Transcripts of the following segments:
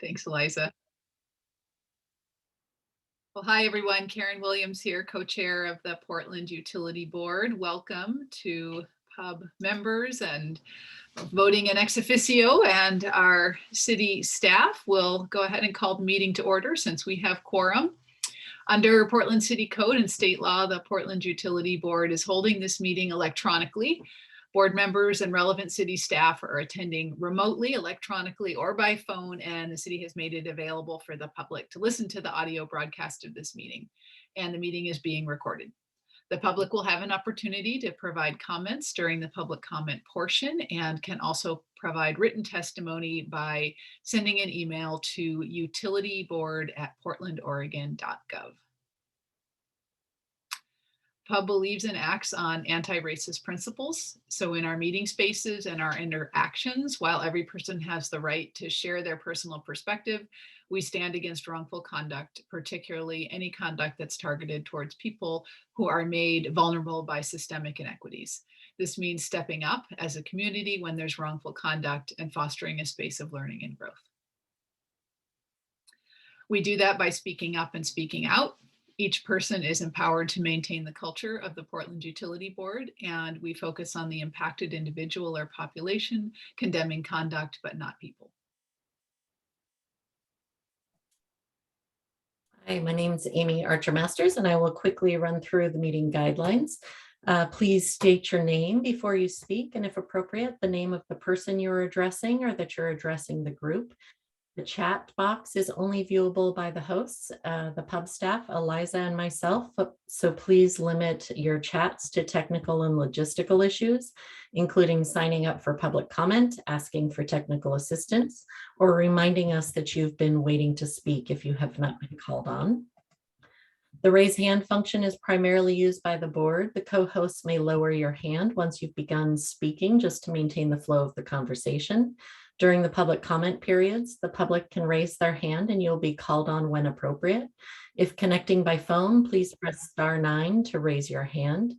Thanks, Eliza. Well, hi, everyone. Karen Williams here, co-chair of the Portland Utility Board. Welcome to pub members and voting in ex officio, and our city staff. Will go ahead and call the meeting to order since we have quorum. Under Portland City Code and state law, the Portland Utility Board is holding this meeting electronically. Board members and relevant city staff are attending remotely, electronically, or by phone, and the city has made it available for the public to listen to the audio broadcast of this meeting, and the meeting is being recorded. The public will have an opportunity to provide comments during the public comment portion and can also provide written testimony by sending an email to utilityboard@portlandoregon.gov. Pub believes and acts on anti-racist principles. So in our meeting spaces and our interactions, while every person has the right to share their personal perspective, we stand against wrongful conduct, particularly any conduct that's targeted towards people who are made vulnerable by systemic inequities. This means stepping up as a community when there's wrongful conduct and fostering a space of learning and growth. We do that by speaking up and speaking out. Each person is empowered to maintain the culture of the Portland Utility Board, and we focus on the impacted individual or population, condemning conduct, but not people. Hi, my name is Amy Archer-Masters, and I will quickly run through the meeting guidelines. Please state your name before you speak, and if appropriate, the name of the person you're addressing or that you're addressing the group. The chat box is only viewable by the hosts, the pub staff, Eliza and myself, so please limit your chats to technical and logistical issues, including signing up for public comment, asking for technical assistance, or reminding us that you've been waiting to speak if you have not been called on. The raise hand function is primarily used by the board. The co-hosts may lower your hand once you've begun speaking just to maintain the flow of the conversation. During the public comment periods, the public can raise their hand and you'll be called on when appropriate. If connecting by phone, please press *9 to raise your hand.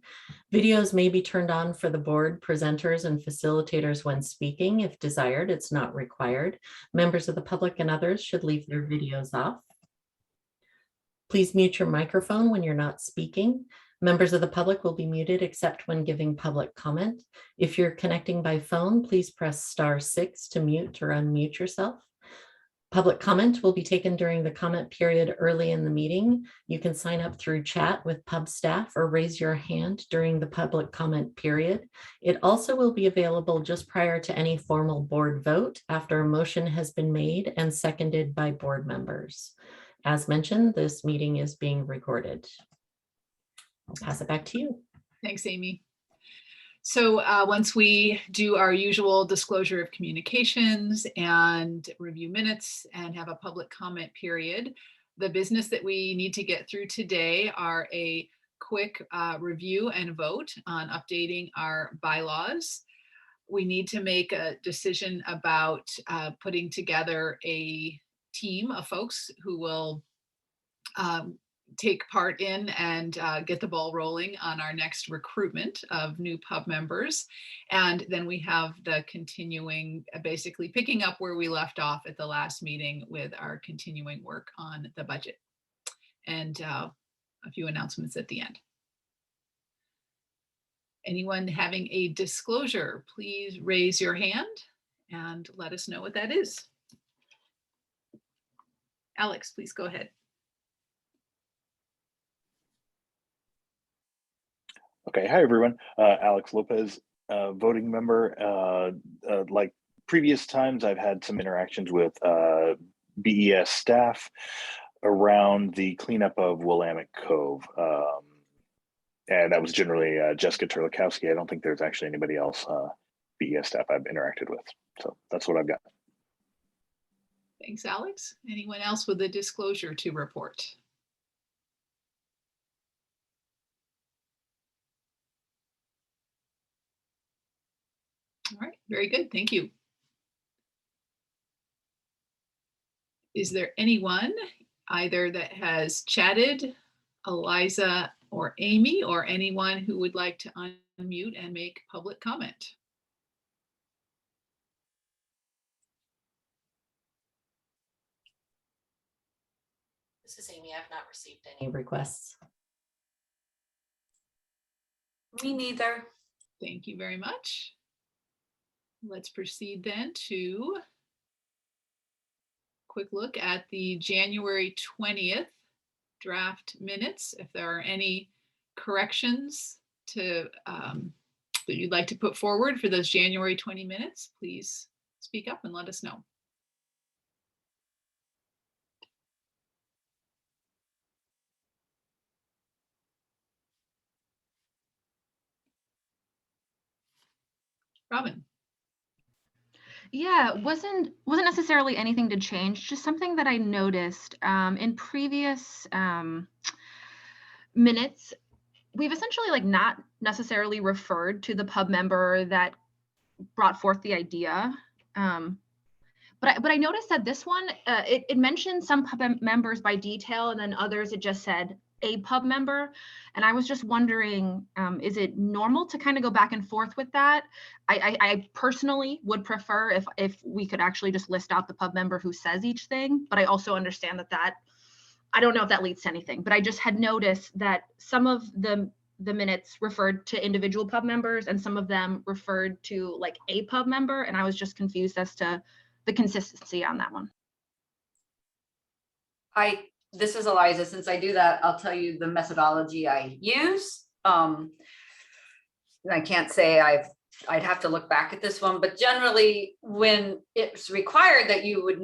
Videos may be turned on for the board, presenters, and facilitators when speaking. If desired, it's not required. Members of the public and others should leave their videos off. Please mute your microphone when you're not speaking. Members of the public will be muted except when giving public comment. If you're connecting by phone, please press *6 to mute or unmute yourself. Public comment will be taken during the comment period early in the meeting. You can sign up through chat with pub staff or raise your hand during the public comment period. It also will be available just prior to any formal board vote after a motion has been made and seconded by board members. As mentioned, this meeting is being recorded. I'll pass it back to you. Thanks, Amy. So once we do our usual disclosure of communications and review minutes and have a public comment period, the business that we need to get through today are a quick review and vote on updating our bylaws. We need to make a decision about putting together a team of folks who will take part in and get the ball rolling on our next recruitment of new pub members. And then we have the continuing, basically picking up where we left off at the last meeting with our continuing work on the budget. And a few announcements at the end. Anyone having a disclosure, please raise your hand and let us know what that is. Alex, please go ahead. Okay, hi everyone. Alex Lopez, voting member. Like previous times, I've had some interactions with BES staff around the cleanup of Willamette Cove. And that was generally Jessica Terlikowski. I don't think there's actually anybody else BES staff I've interacted with. So that's what I've got. Thanks, Alex. Anyone else with a disclosure to report? All right, very good, thank you. Is there anyone either that has chatted, Eliza or Amy, or anyone who would like to unmute and make public comment? This is Amy. I've not received any requests. Me neither. Thank you very much. Let's proceed then to quick look at the January 20th draft minutes. If there are any corrections to that you'd like to put forward for those January 20 minutes, please speak up and let us know. Robin. Yeah, wasn't necessarily anything to change, just something that I noticed in previous minutes. We've essentially like not necessarily referred to the pub member that brought forth the idea. But I noticed that this one, it mentioned some pub members by detail, and then others it just said a pub member. And I was just wondering, is it normal to kind of go back and forth with that? I personally would prefer if we could actually just list out the pub member who says each thing, but I also understand that I don't know if that leads to anything, but I just had noticed that some of the minutes referred to individual pub members and some of them referred to like a pub member. And I was just confused as to the consistency on that one. This is Eliza. Since I do that, I'll tell you the methodology I use. I can't say I'd have to look back at this one, but generally when it's required that you would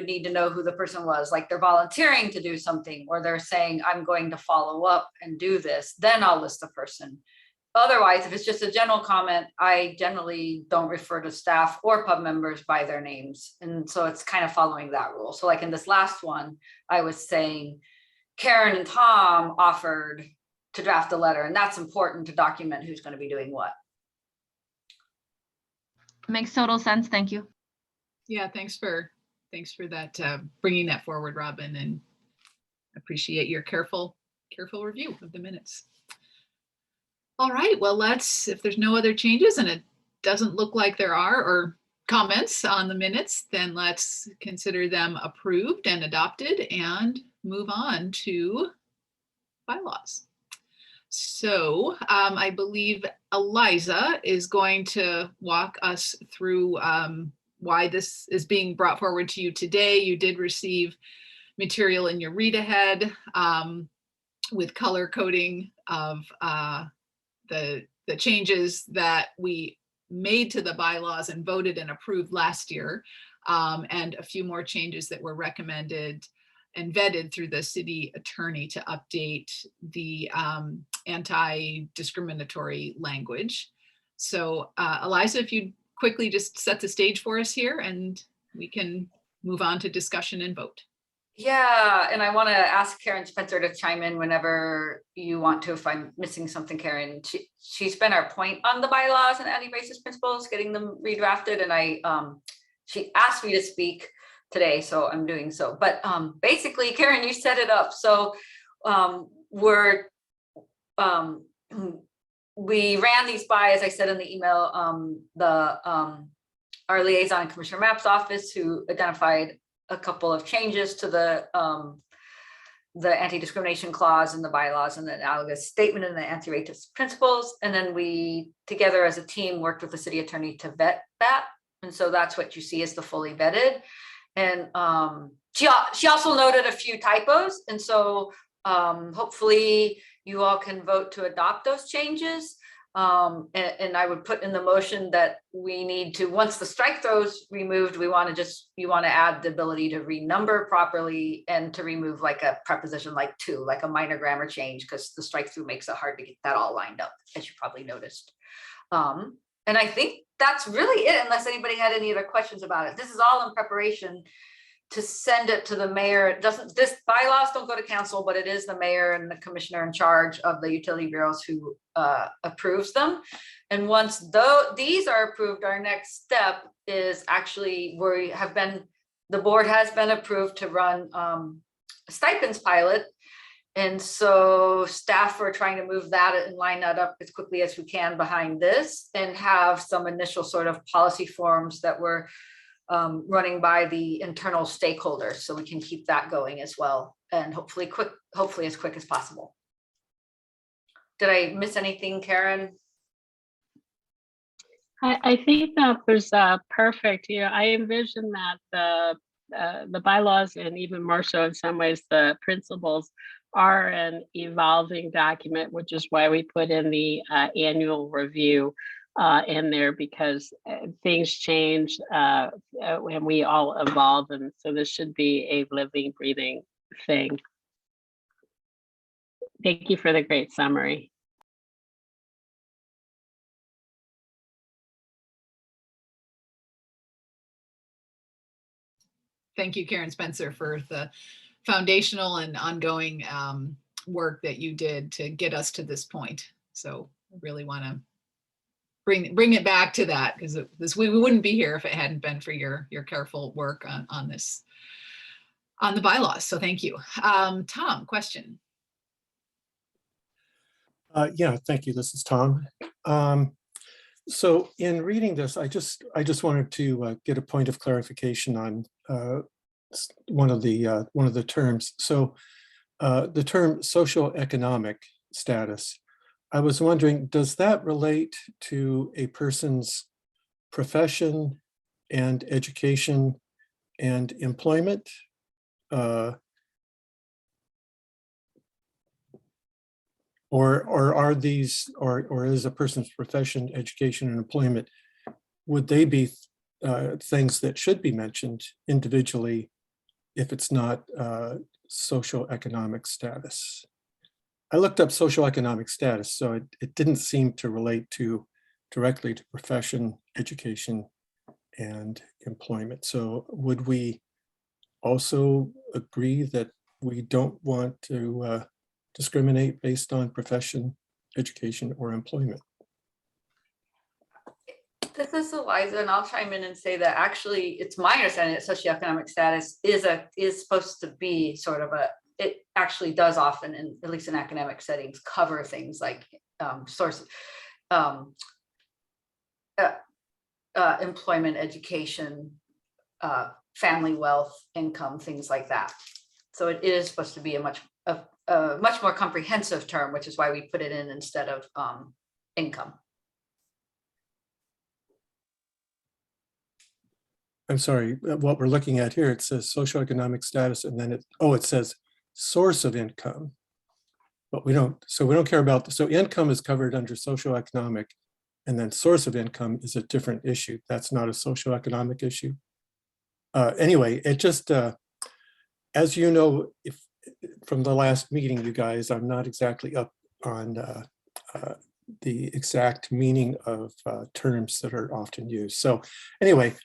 need to know who the person was, like they're volunteering to do something, or they're saying, I'm going to follow up and do this, then I'll list the person. Otherwise, if it's just a general comment, I generally don't refer to staff or pub members by their names. And so it's kind of following that rule. So like in this last one, I was saying Karen and Tom offered to draft a letter, and that's important to document who's going to be doing what. Makes total sense. Thank you. Yeah, thanks for that, bringing that forward, Robin, and appreciate your careful review of the minutes. All right, well, if there's no other changes, and it doesn't look like there are, or comments on the minutes, then let's consider them approved and adopted and move on to bylaws. So I believe Eliza is going to walk us through why this is being brought forward to you today. You did receive material in your read ahead with color coding of the changes that we made to the bylaws and voted and approved last year, and a few more changes that were recommended and vetted through the city attorney to update the anti-discriminatory language. So Eliza, if you'd quickly just set the stage for us here, and we can move on to discussion and vote. Yeah, and I want to ask Karen Spencer to chime in whenever you want to, if I'm missing something, Karen. She's been our point on the bylaws and anti-racist principles, getting them redrafted, and she asked me to speak today, so I'm doing so. But basically, Karen, you set it up. So we ran these by, as I said in the email, our liaison in Commissioner Mapp's office, who identified a couple of changes to the anti-discrimination clause in the bylaws and the analogous statement in the anti-racist principles. And then we, together as a team, worked with the city attorney to vet that. And so that's what you see as the fully vetted. And she also noted a few typos. And so hopefully you all can vote to adopt those changes. And I would put in the motion that we need to, once the strike throws removed, you want to add the ability to renumber properly and to remove like a preposition like to, like a minor grammar change, because the strike through makes it hard to get that all lined up, as you probably noticed. And I think that's really it, unless anybody had any other questions about it. This is all in preparation to send it to the mayor. This bylaws don't go to council, but it is the mayor and the commissioner in charge of the utility bureaus who approves them. And once these are approved, our next step is actually the board has been approved to run a stipends pilot. And so staff are trying to move that and line that up as quickly as we can behind this, and have some initial sort of policy forms that we're running by the internal stakeholders, so we can keep that going as well, and hopefully as quick as possible. Did I miss anything, Karen? I think that was perfect. I envision that the bylaws, and even more so in some ways, the principles are an evolving document, which is why we put in the annual review in there, because things change and we all evolve. And so this should be a living, breathing thing. Thank you for the great summary. Thank you, Karen Spencer, for the foundational and ongoing work that you did to get us to this point. So I really want to bring it back to that, because we wouldn't be here if it hadn't been for your careful work on this, on the bylaws. So thank you. Tom, question. Yeah, thank you. This is Tom. So in reading this, I just wanted to get a point of clarification on one of the terms. So the term socioeconomic status, I was wondering, does that relate to a person's profession and education and employment? Or are these, or is a person's profession, education, and employment, would they be things that should be mentioned individually if it's not socioeconomic status? I looked up socioeconomic status, so it didn't seem to relate directly to profession, education, and employment. So would we also agree that we don't want to discriminate based on profession, education, or employment? This is Eliza, and I'll chime in and say that actually it's my understanding that socioeconomic status is supposed to be sort of it actually does often, in at least in academic settings, cover things like employment, education, family wealth, income, things like that. So it is supposed to be a much more comprehensive term, which is why we put it in instead of income. I'm sorry, what we're looking at here, it says socioeconomic status, and then it says source of income, but we don't care about, so income is covered under socioeconomic, and then source of income is a different issue. That's not a socioeconomic issue. Anyway, it just, as you know, from the last meeting, you guys, I'm not exactly up on the exact meaning of terms that are often used. So anyway,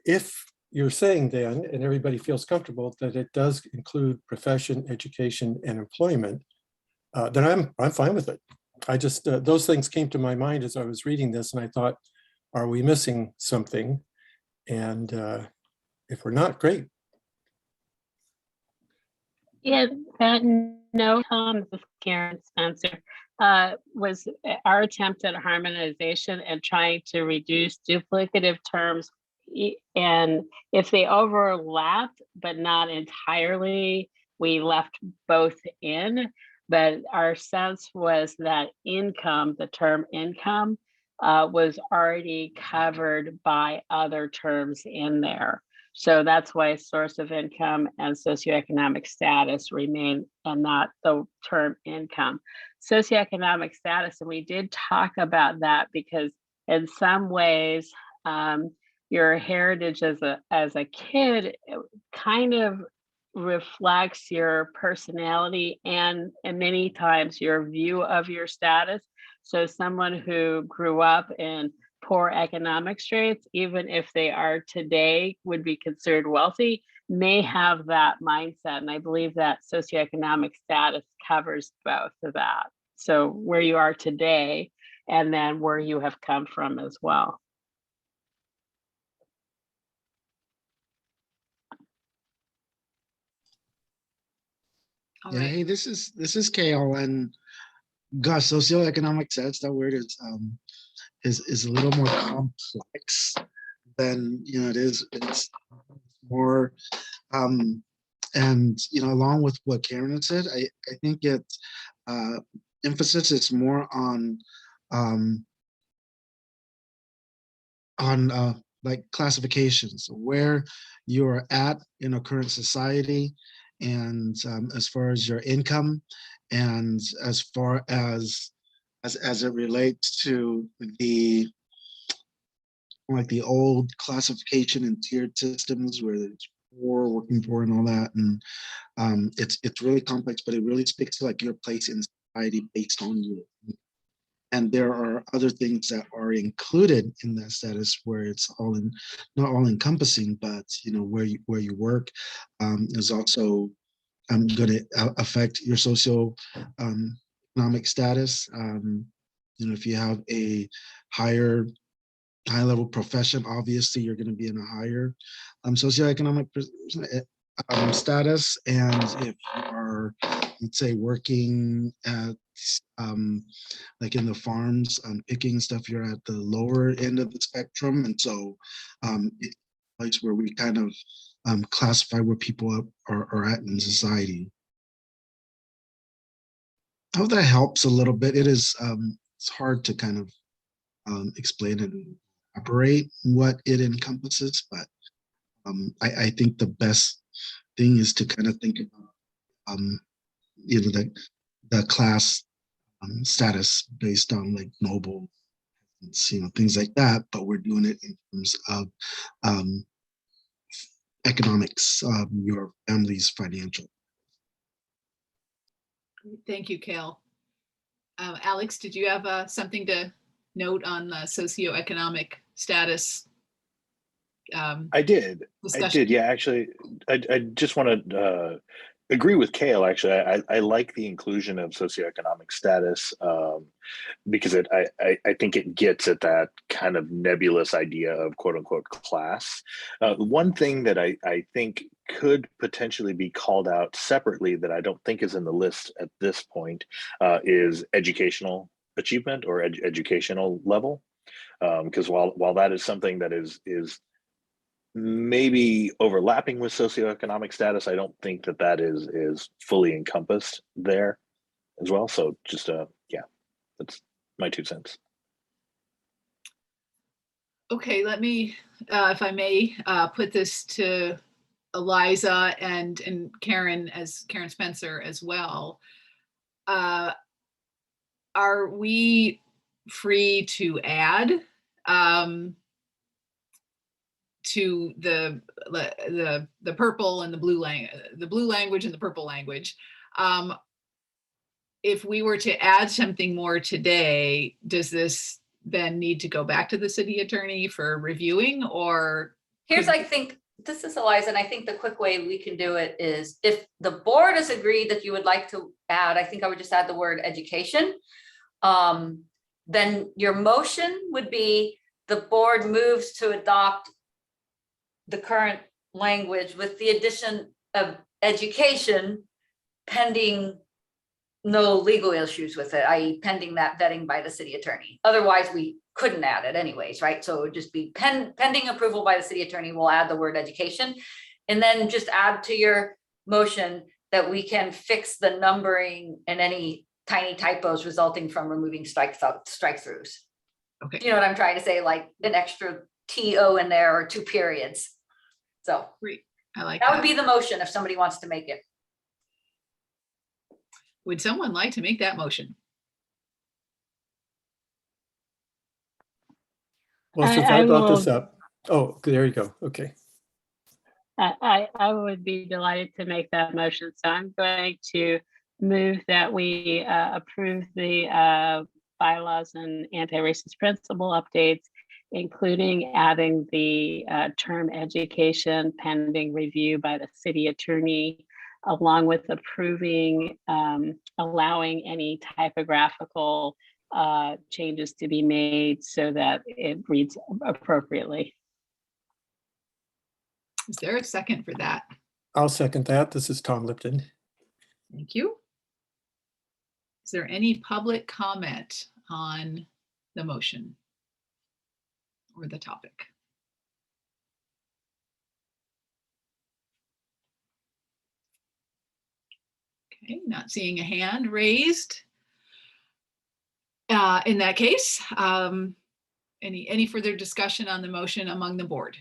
if you're saying then, and everybody feels comfortable that it does include profession, education, and employment, then I'm fine with it. I just, those things came to my mind as I was reading this, and I thought, are we missing something? And if we're not, great. Yeah, that note, Tom, this is Karen Spencer, was our attempt at harmonization and trying to reduce duplicative terms. And if they overlapped, but not entirely, we left both in. But our sense was that income, the term income, was already covered by other terms in there. So that's why source of income and socioeconomic status remain, and not the term income. Socioeconomic status, and we did talk about that because in some ways, your heritage as a kid kind of reflects your personality and many times your view of your status. So someone who grew up in poor economic straits, even if they are today would be considered wealthy, may have that mindset. And I believe that socioeconomic status covers both of that. So where you are today and then where you have come from as well. All Yeah, right. hey, this is Kale, and gosh, socioeconomic status, that word is a little more complex then, it's more, and, along with what Karen had said, I think emphasis is more um, like classifications, where you're at in a current society, and as far as your income, and as far as it relates to the old classification and tiered systems where it's poor, working poor, and all that. And it's really complex, but it really speaks to like your place in society based on you. And there are other things that are included in that status where it's not all encompassing, but where you work is also going to affect your social economic status. If you have a high level profession, obviously you're going to be in a higher socioeconomic status. And if you are, let's say, working at like in the farms, picking stuff, you're at the lower end of the spectrum. And so it's a place where we kind of classify where people are at in society. I hope that helps a little bit. It's hard to kind of explain and operate what it encompasses, but I think the best thing is to kind of think about the class status based on like noble, things like that, but we're doing it in terms of economics, your family's financial. Thank you, Kale. Alex, did you have something to note on the socioeconomic status? I did. Discussion? Yeah, actually, I just want to agree with Kale. Actually, I like the inclusion of socioeconomic status because I think it gets at that kind of nebulous idea of quote unquote class. One thing that I think could potentially be called out separately that I don't think is in the list at this point is educational achievement or educational level. Because while that is something that is maybe overlapping with socioeconomic status, I don't think that is fully encompassed there as well. So just yeah, that's my 2 cents. Okay, let me, if I may, put this to Eliza and Karen Spencer as well. Are we free to add to the purple and the blue language and the purple language? If we were to add something more today, does this then need to go back to the city attorney for reviewing, or? I think this is Eliza, and I think the quick way we can do it is if the board has agreed that you would like to add, I think I would just add the word education. Then your motion would be the board moves to adopt the current language with the addition of education pending no legal issues with it, i.e. pending that vetting by the city attorney. Otherwise, we couldn't add it anyways, right? So it would just be pending approval by the city attorney, we'll add the word education. And then just add to your motion that we can fix the numbering and any tiny typos resulting from removing strike-throughs. Okay. You know what I'm trying to say? Like an extra TO in there or 2 periods. So great. I like that would be the motion if somebody wants to make it. Would someone like to make that motion? Well, since I brought this up, oh, there you go. Okay. I would be delighted to make that motion. So I'm going to move that we approve the bylaws and anti-racist principle updates, including adding the term education pending review by the city attorney, along with approving, allowing any typographical changes to be made so that it reads appropriately. Is there a second for that? I'll second that. This is Tom Lipton. Thank you. Is there any public comment on the motion or the topic? Okay, not seeing a hand raised. In that case, any further discussion on the motion among the board?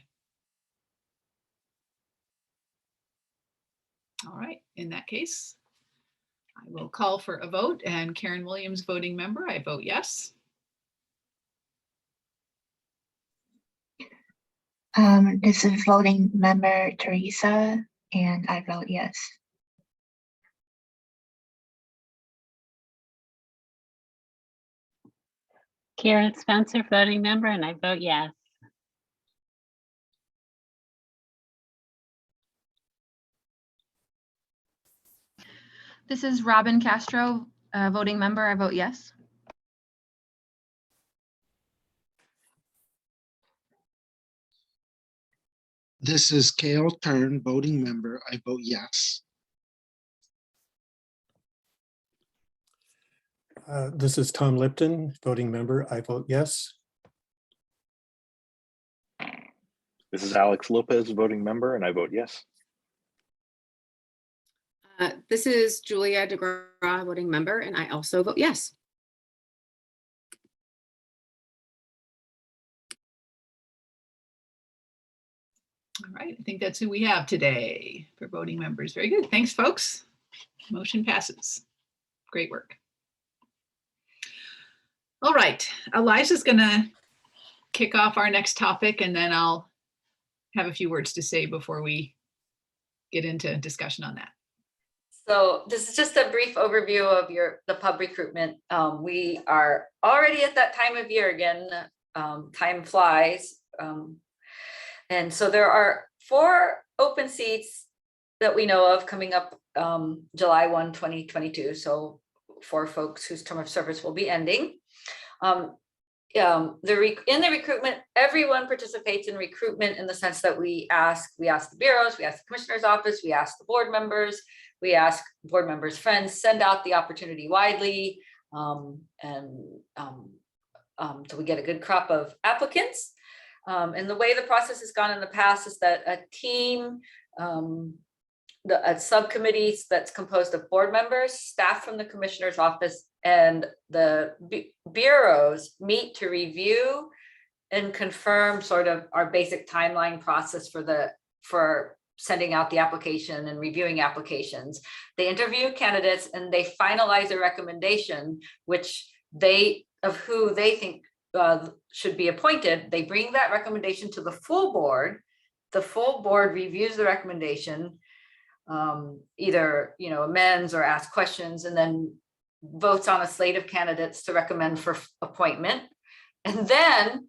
All right, in that case, I will call for a vote, and Karen Williams, voting member, I vote yes. This is voting member Teresa, and I vote yes. Karen Spencer, voting member, and I vote yes. This is Robin Castro, voting member. I vote yes. This is Kale Turn, voting member. I vote yes. This is Tom Lipton, voting member. I vote yes. This is Alex Lopez, voting member, and I vote yes. This is Julia DeGraw, voting member, and I also vote yes. All right, I think that's who we have today for voting members. Very good. Thanks, folks. Motion passes. Great work. All right, Eliza's gonna kick off our next topic, and then I'll have a few words to say before we get into discussion on that. So this is just a brief overview of the pub recruitment. We are already at that time of year again. Time flies. And so there are 4 open seats that we know of coming up July 1, 2022. So 4 folks whose term of service will be ending. In the recruitment, everyone participates in recruitment in the sense that we ask the bureaus, we ask the commissioner's office, we ask the board members, we ask board members' friends, send out the opportunity widely, so we get a good crop of applicants. And the way the process has gone in the past is that a team, a subcommittee that's composed of board members, staff from the commissioner's office, and the bureaus meet to review and confirm sort of our basic timeline process for sending out the application and reviewing applications. They interview candidates and they finalize a recommendation, of who they think should be appointed. They bring that recommendation to the full board. The full board reviews the recommendation, either amends or asks questions, and then votes on a slate of candidates to recommend for appointment. And then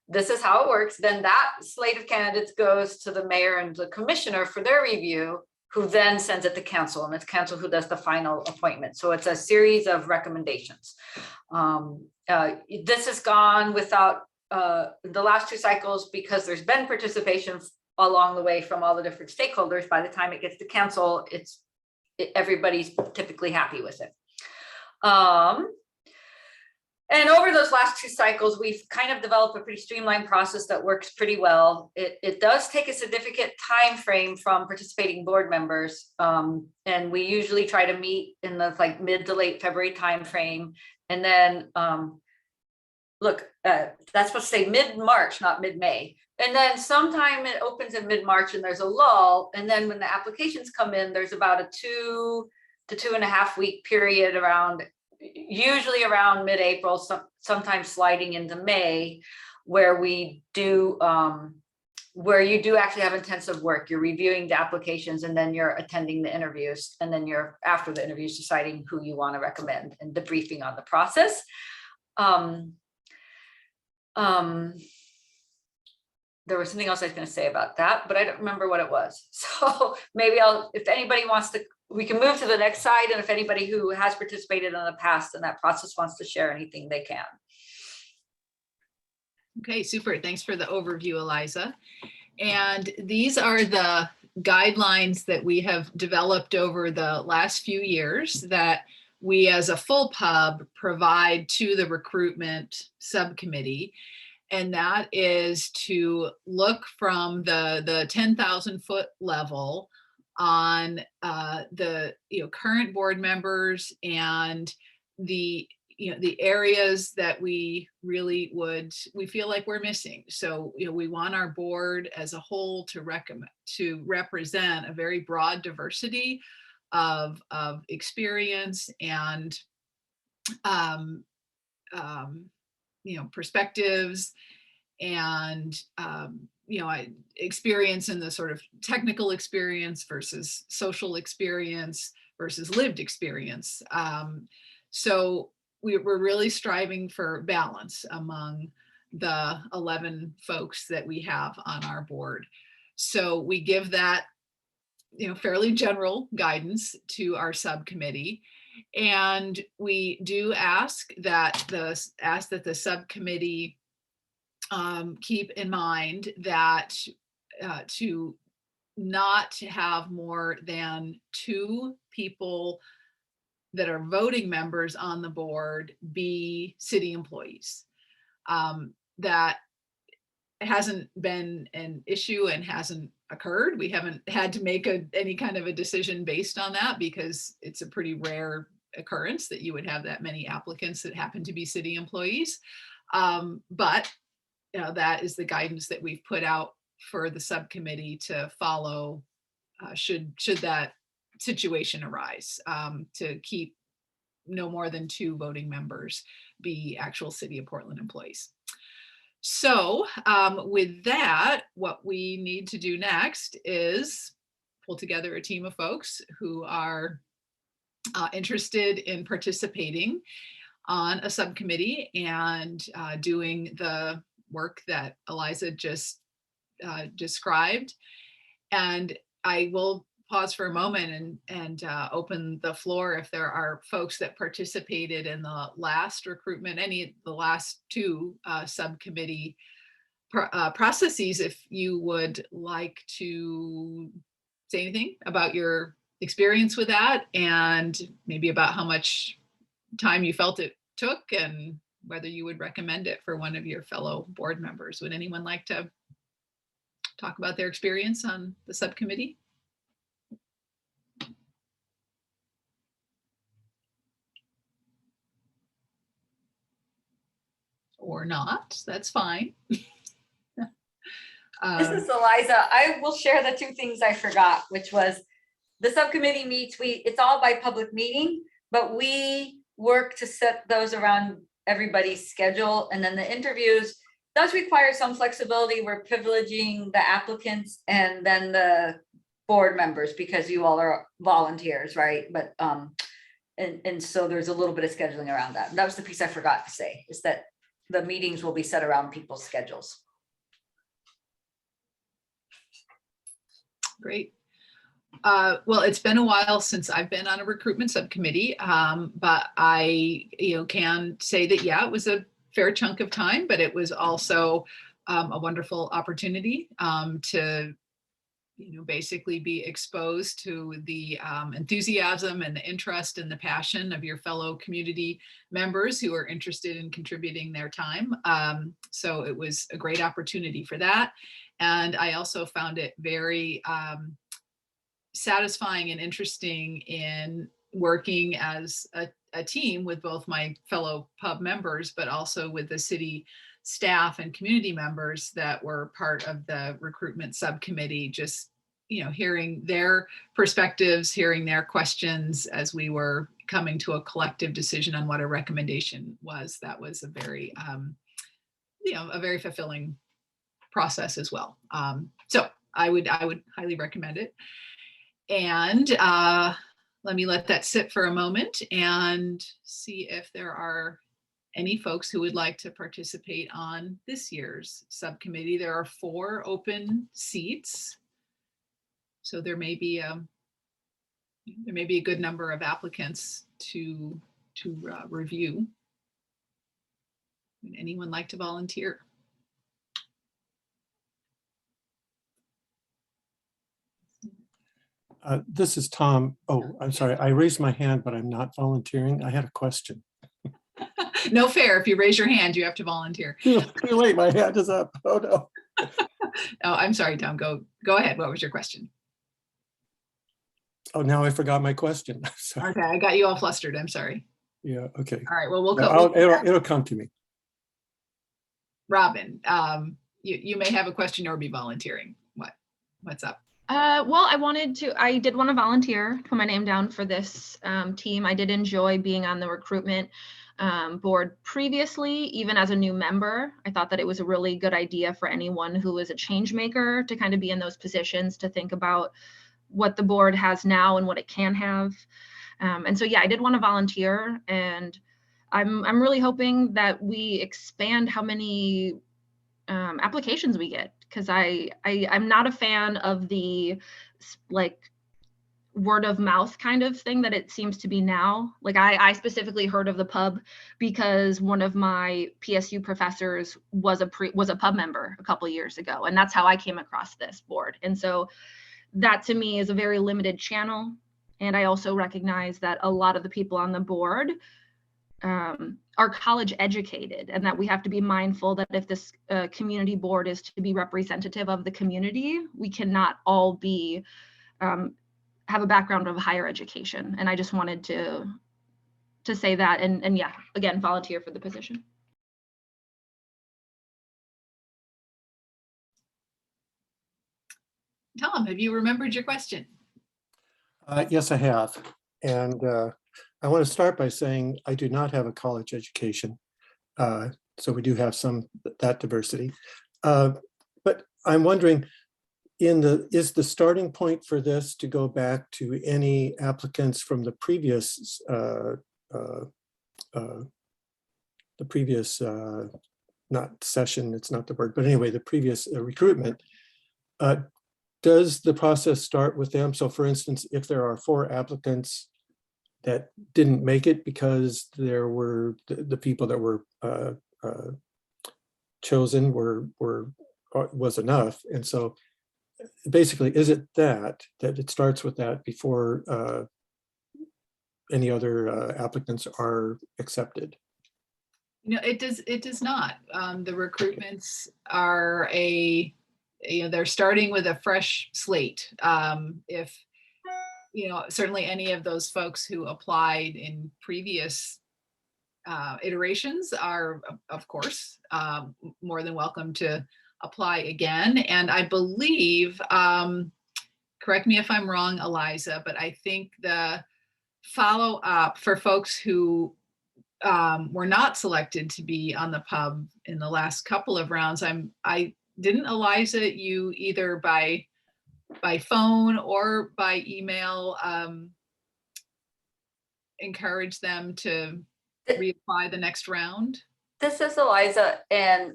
this is how it works. Then that slate of candidates goes to the mayor and the commissioner for their review, who then sends it to council, and it's council who does the final appointment. So it's a series of recommendations. This has gone without the last 2 cycles because there's been participation along the way from all the different stakeholders. By the time it gets to council, everybody's typically happy with it. And over those last 2 cycles, we've kind of developed a pretty streamlined process that works pretty well. It does take a significant time frame from participating board members. And we usually try to meet in the mid to late February time frame. And then that's supposed to say mid-March, not mid-May. And then sometime it opens in mid-March and there's a lull. And then when the applications come in, there's about a 2 to 2.5 week period usually around mid-April, sometimes sliding into May, where you do actually have intensive work. You're reviewing the applications, and then you're attending the interviews, and then you're, after the interviews, deciding who you want to recommend and debriefing on the process. There was something else I was going to say about that, but I don't remember what it was. So maybe if anybody wants to, we can move to the next slide. And if anybody who has participated in the past in that process wants to share anything, they can. Okay, super. Thanks for the overview, Eliza. And these are the guidelines that we have developed over the last few years that we as a full pub provide to the recruitment subcommittee. And that is to look from the 10,000 foot level on the current board members and the the areas that we really we feel like we're missing. So we want our board as a whole to represent a very broad diversity of experience and perspectives and experience in the sort of technical experience versus social experience versus lived experience. So we're really striving for balance among the 11 folks that we have on our board. So we give that fairly general guidance to our subcommittee. And we do ask that the subcommittee keep in mind that to not have more than 2 people that are voting members on the board be city employees. That hasn't been an issue and hasn't occurred. We haven't had to make any kind of a decision based on that because it's a pretty rare occurrence that you would have that many applicants that happen to be city employees. But that is the guidance that we've put out for the subcommittee to follow should that situation arise, to keep no more than 2 voting members be actual City of Portland employees. So with that, what we need to do next is pull together a team of folks who are interested in participating on a subcommittee and doing the work that Eliza just described. And I will pause for a moment and open the floor if there are folks that participated in the last recruitment, the last 2 subcommittee processes, if you would like to say anything about your experience with that and maybe about how much time you felt it took and whether you would recommend it for one of your fellow board members. Would anyone like to talk about their experience on the subcommittee? Or not, that's fine. This is Eliza. I will share the 2 things I forgot, which was the subcommittee meets, it's all by public meeting, but we work to set those around everybody's schedule. And then the interviews does require some flexibility. We're privileging the applicants and then the board members because you all are volunteers, right? But and so there's a little bit of scheduling around that. And that was the piece I forgot to say, is that the meetings will be set around people's schedules. Great. Well, it's been a while since I've been on a recruitment subcommittee, but I can say that, yeah, it was a fair chunk of time, but it was also a wonderful opportunity to basically be exposed to the enthusiasm and the interest and the passion of your fellow community members who are interested in contributing their time. So it was a great opportunity for that. And I also found it very satisfying and interesting in working as a team with both my fellow pub members, but also with the city staff and community members that were part of the recruitment subcommittee, just hearing their perspectives, hearing their questions as we were coming to a collective decision on what a recommendation was. That was a very a very fulfilling process as well. So I would highly recommend it. And let me let that sit for a moment and see if there are any folks who would like to participate on this year's subcommittee. There are 4 open seats, so there may be a good number of applicants to review. Would anyone like to volunteer? This is Tom. Oh, I'm sorry. I raised my hand, but I'm not volunteering. I had a question. No fair. If you raise your hand, you have to volunteer. Too late. My hand is up. Oh, no. Oh, I'm sorry, Tom. Go ahead. What was your question? Oh, now I forgot my question. Sorry. Okay, I got you all flustered. I'm sorry. Yeah, okay. All right, well, we'll No, go. it'll come to me. Robin, you may have a question or be volunteering. What's up? Well, I did want to volunteer, put my name down for this team. I did enjoy being on the recruitment board previously, even as a new member. I thought that it was a really good idea for anyone who is a change maker to kind of be in those positions to think about what the board has now and what it can have. And so, yeah, I did want to volunteer, and I'm really hoping that we expand how many applications we get, because I'm not a fan of the like word of mouth kind of thing that it seems to be now. Like I specifically heard of the pub because one of my PSU professors was a pub member a couple years ago, and that's how I came across this board. And so that to me is a very limited channel. And I also recognize that a lot of the people on the board are college educated, and that we have to be mindful that if this community board is to be representative of the community, we cannot all be have a background of higher education. And I just wanted to say that, and yeah, again, volunteer for the position. Tom, have you remembered your question? Yes, I have. And I want to start by saying I do not have a college education. So we do have that diversity. But I'm wondering, is the starting point for this to go back to any applicants from the previous not session, it's not the word, but anyway, the previous recruitment? Does the process start with them? So for instance, if there are 4 applicants that didn't make it because there were the people that were chosen was enough. And so basically, is it that it starts with that before any other applicants are accepted? No, it does not. The recruitments are they're starting with a fresh slate. If certainly any of those folks who applied in previous iterations are, of course, more than welcome to apply again. And I believe, correct me if I'm wrong, Eliza, but I think the follow up for folks who were not selected to be on the pub in the last couple of rounds, didn't Eliza, you either by phone or by email encourage them to reapply the next round? This is Eliza, and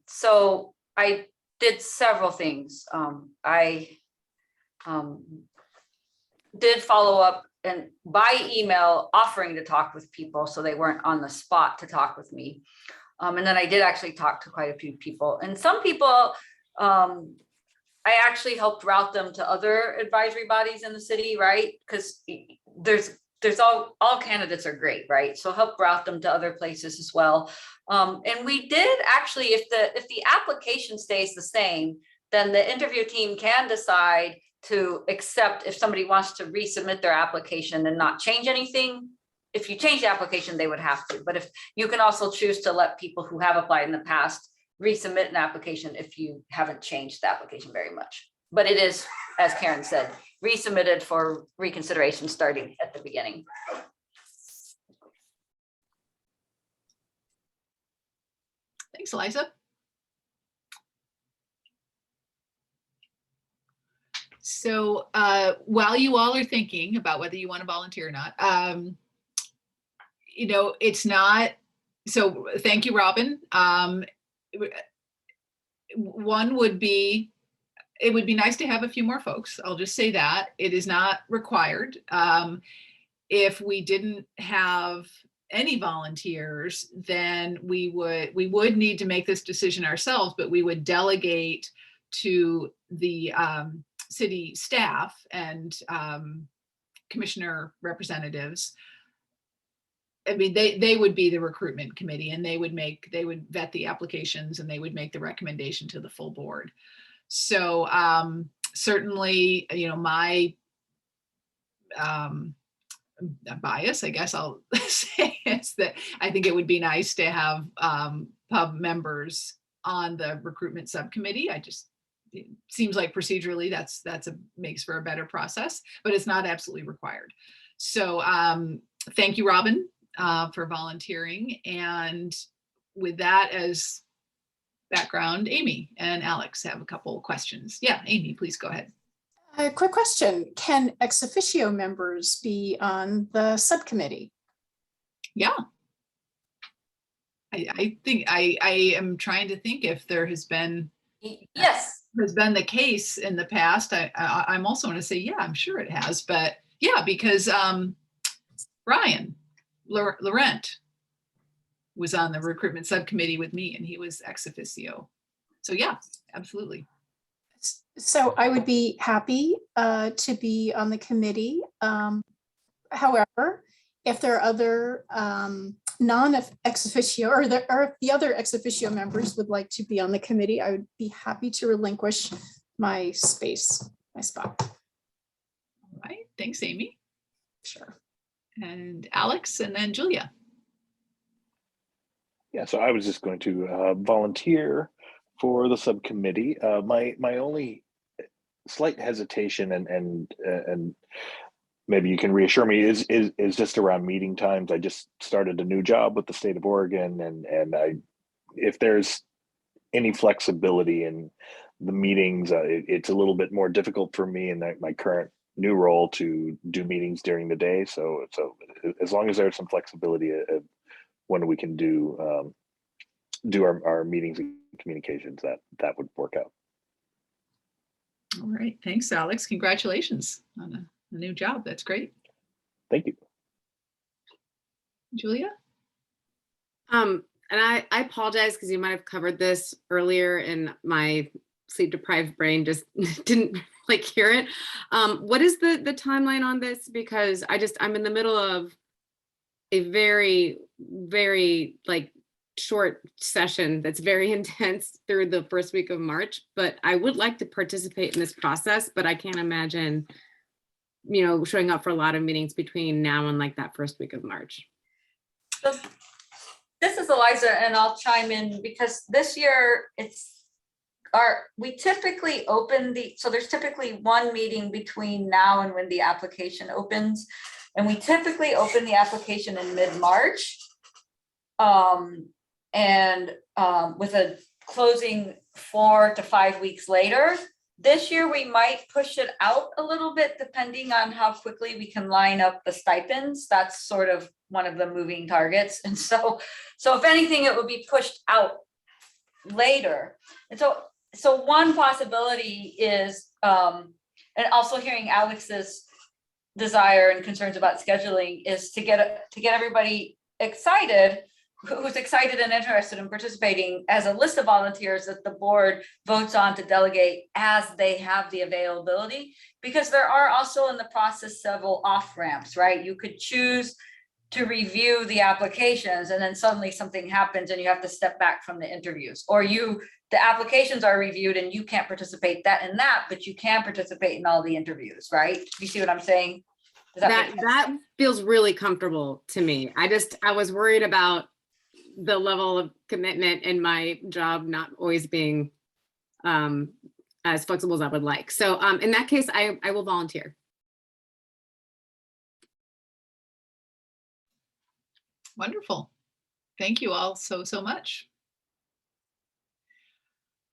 so I did several things. I did follow up and by email offering to talk with people so they weren't on the spot to talk with me. And then I did actually talk to quite a few people, and some people I actually helped route them to other advisory bodies in the city, right? Because there's all candidates are great, right? So help route them to other places as well. And we did actually, if the application stays the same, then the interview team can decide to accept if somebody wants to resubmit their application and not change anything. If you change the application, they would have to. But if you can also choose to let people who have applied in the past resubmit an application if you haven't changed the application very much. But it is, as Karen said, resubmitted for reconsideration starting at the beginning. Thanks, Eliza. So while you all are thinking about whether you want to volunteer or not, it's not, so thank you, Robin. One would be, it would be nice to have a few more folks. I'll just say that. It is not required. If we didn't have any volunteers, then we would need to make this decision ourselves, but we would delegate to the city staff and commissioner representatives. I mean, they would be the recruitment committee, and they would vet the applications, and they would make the recommendation to the full board. So certainly, my bias, I guess I'll say, is that I think it would be nice to have pub members on the recruitment subcommittee. It seems like procedurally makes for a better process, but it's not absolutely required. So thank you, Robin, for volunteering. And with that as background, Amy and Alex have a couple of questions. Yeah, Amy, please go ahead. A quick question. Can ex officio members be on the subcommittee? Yeah. I think I am trying to think if there has been the case in the past. I'm also going to say, yeah, I'm sure it has, but yeah, because Brian Laurent was on the recruitment subcommittee with me and he was ex officio. So yeah, absolutely. So I would be happy to be on the committee. However, if there are other non-ex officio or if the other ex officio members would like to be on the committee, I would be happy to relinquish my spot. All right, thanks, Amy. Sure. And Alex, and then Julia. Yeah, so I was just going to volunteer for the subcommittee. My only slight hesitation and maybe you can reassure me is just around meeting times. I just started a new job with the state of Oregon, and if there's any flexibility in the meetings, it's a little bit more difficult for me in my current new role to do meetings during the day. So as long as there's some flexibility of when we can do our meetings and communications, that would work out. All right, thanks, Alex. Congratulations on a new job. That's great. Thank you. Julia? And I apologize because you might have covered this earlier and my sleep deprived brain just didn't hear it. What is the timeline on this? Because I'm in the middle of a very, very short session that's very intense through the first week of March, but I would like to participate in this process, but I can't imagine, showing up for a lot of meetings between now and that first week of March. So this is Eliza, and I'll chime in because this year we typically open there's typically one meeting between now and when the application opens, and we typically open the application in mid-March. With a closing 4 to 5 weeks later. This year, we might push it out a little bit depending on how quickly we can line up the stipends. That's sort of one of the moving targets. And so if anything, it would be pushed out later. And so one possibility is, and also hearing Alex's desire and concerns about scheduling, is to get everybody excited, who's excited and interested in participating, as a list of volunteers that the board votes on to delegate as they have the availability, because there are also in the process several off ramps, right? You could choose to review the applications and then suddenly something happens and you have to step back from the interviews, or the applications are reviewed and you can't participate in that, but you can participate in all the interviews, right? You see what I'm saying? That feels really comfortable to me. I was worried about the level of commitment in my job not always being as flexible as I would like. So in that case, I will volunteer. Wonderful. Thank you all so much.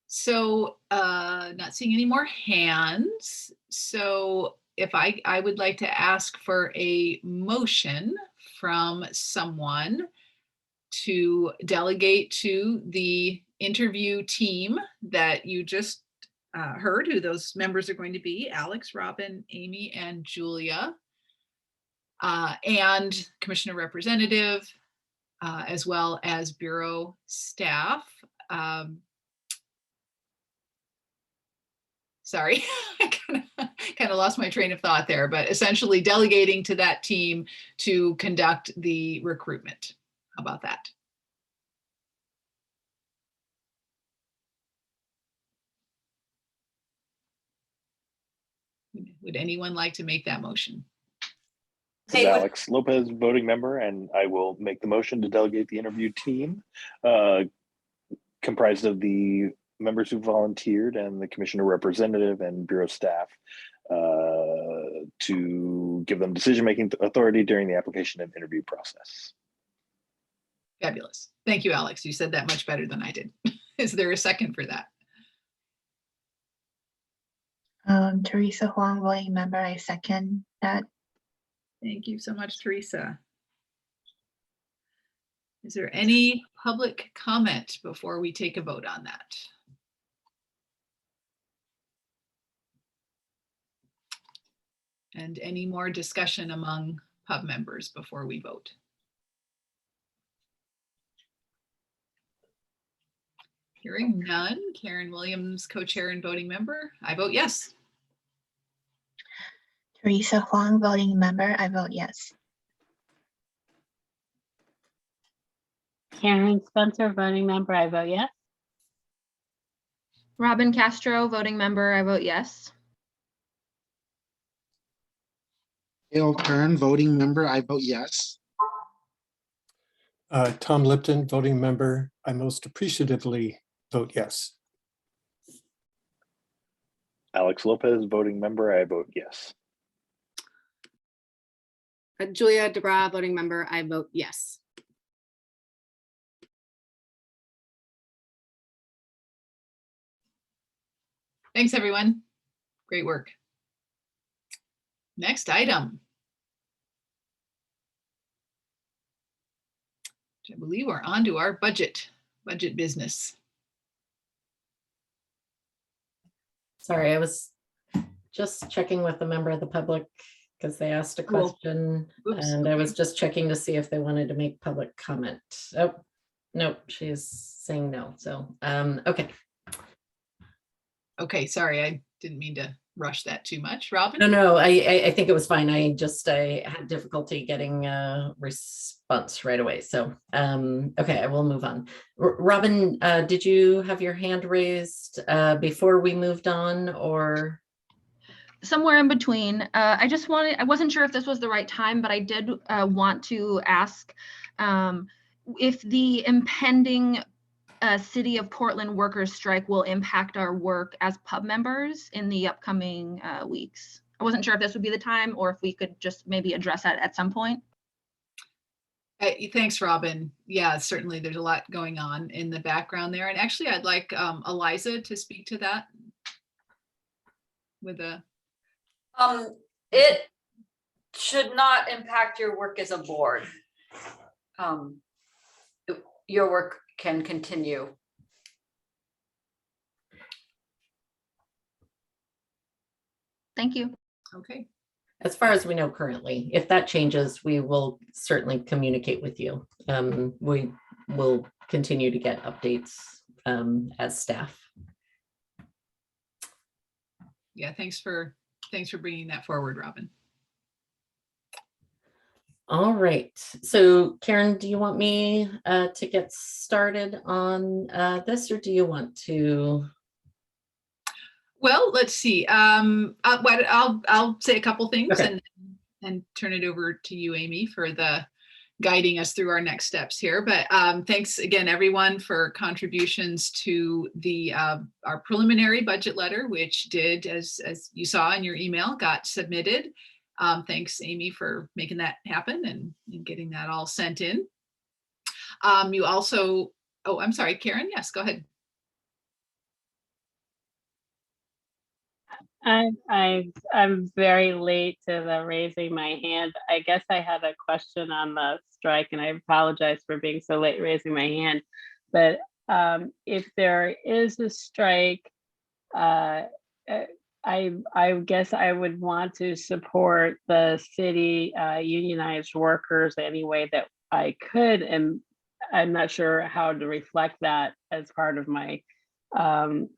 So not seeing any more hands. So if I would like to ask for a motion from someone to delegate to the interview team that you just heard who those members are going to be: Alex, Robin, Amy, and Julia, and Commissioner Representative, as well as Bureau staff. Sorry, I kind of lost my train of thought there, but essentially delegating to that team to conduct the recruitment. How about that? Would anyone like to make that motion? This is Alex Lopez, voting member, and I will make the motion to delegate the interview team comprised of the members who volunteered and the commissioner representative and bureau staff to give them decision-making authority during the application and interview process. Fabulous. Thank you, Alex. You said that much better than I did. Is there a second for that? Teresa Huang, voting member, I second that. Thank you so much, Teresa. Is there any public comment before we take a vote on that? And any more discussion among pub members before we vote? Hearing none. Karen Williams, co-chair and voting member. I vote yes. Teresa Huang, voting member, I vote yes. Karen Spencer, voting member, I vote yes. Robin Castro, voting member, I vote yes. Dale Kern, voting member, I vote yes. Tom Lipton, voting member, I most appreciatively vote yes. Alex Lopez, voting member, I vote yes. Julia DeBra, voting member, I vote yes. Thanks, everyone. Great work. Next item. I believe we're on to our budget business. Sorry, I was just checking with a member of the public because they asked a question. Oops, and I was just checking to see if they wanted to make public comment. Oh, nope, she's saying no. So, okay. Okay, sorry, I didn't mean to rush that too much. Robin? No, I think it was fine. I had difficulty getting a response right away. So, okay, I will move on. Robin, did you have your hand raised before we moved on, or? Somewhere in between. I wasn't sure if this was the right time, but I did want to ask if the impending City of Portland workers strike will impact our work as pub members in the upcoming weeks. I wasn't sure if this would be the time or if we could just maybe address that at some point. Thanks, Robin. Yeah, certainly there's a lot going on in the background there. And actually, I'd like Eliza to speak to that with a... It should not impact your work as a board. Your work can continue. Thank you. Okay. As far as we know currently, if that changes, we will certainly communicate with you. We will continue to get updates as staff. Yeah, thanks for bringing that forward, Robin. All right. So Karen, do you want me to get started on this, or do you want to? Well, let's see. I'll say a couple things, Okay. and turn it over to you, Amy, for the guiding us through our next steps here. But thanks again, everyone, for contributions to the our preliminary budget letter, which did, as you saw in your email, got submitted. Thanks, Amy, for making that happen and getting that all sent in. You also, oh, I'm sorry, Karen. Yes, go ahead. I'm very late to the raising my hand. I guess I had a question on the strike, and I apologize for being so late raising my hand. But if there is a strike, I guess I would want to support the city unionized workers any way that I could, and I'm not sure how to reflect that as part of my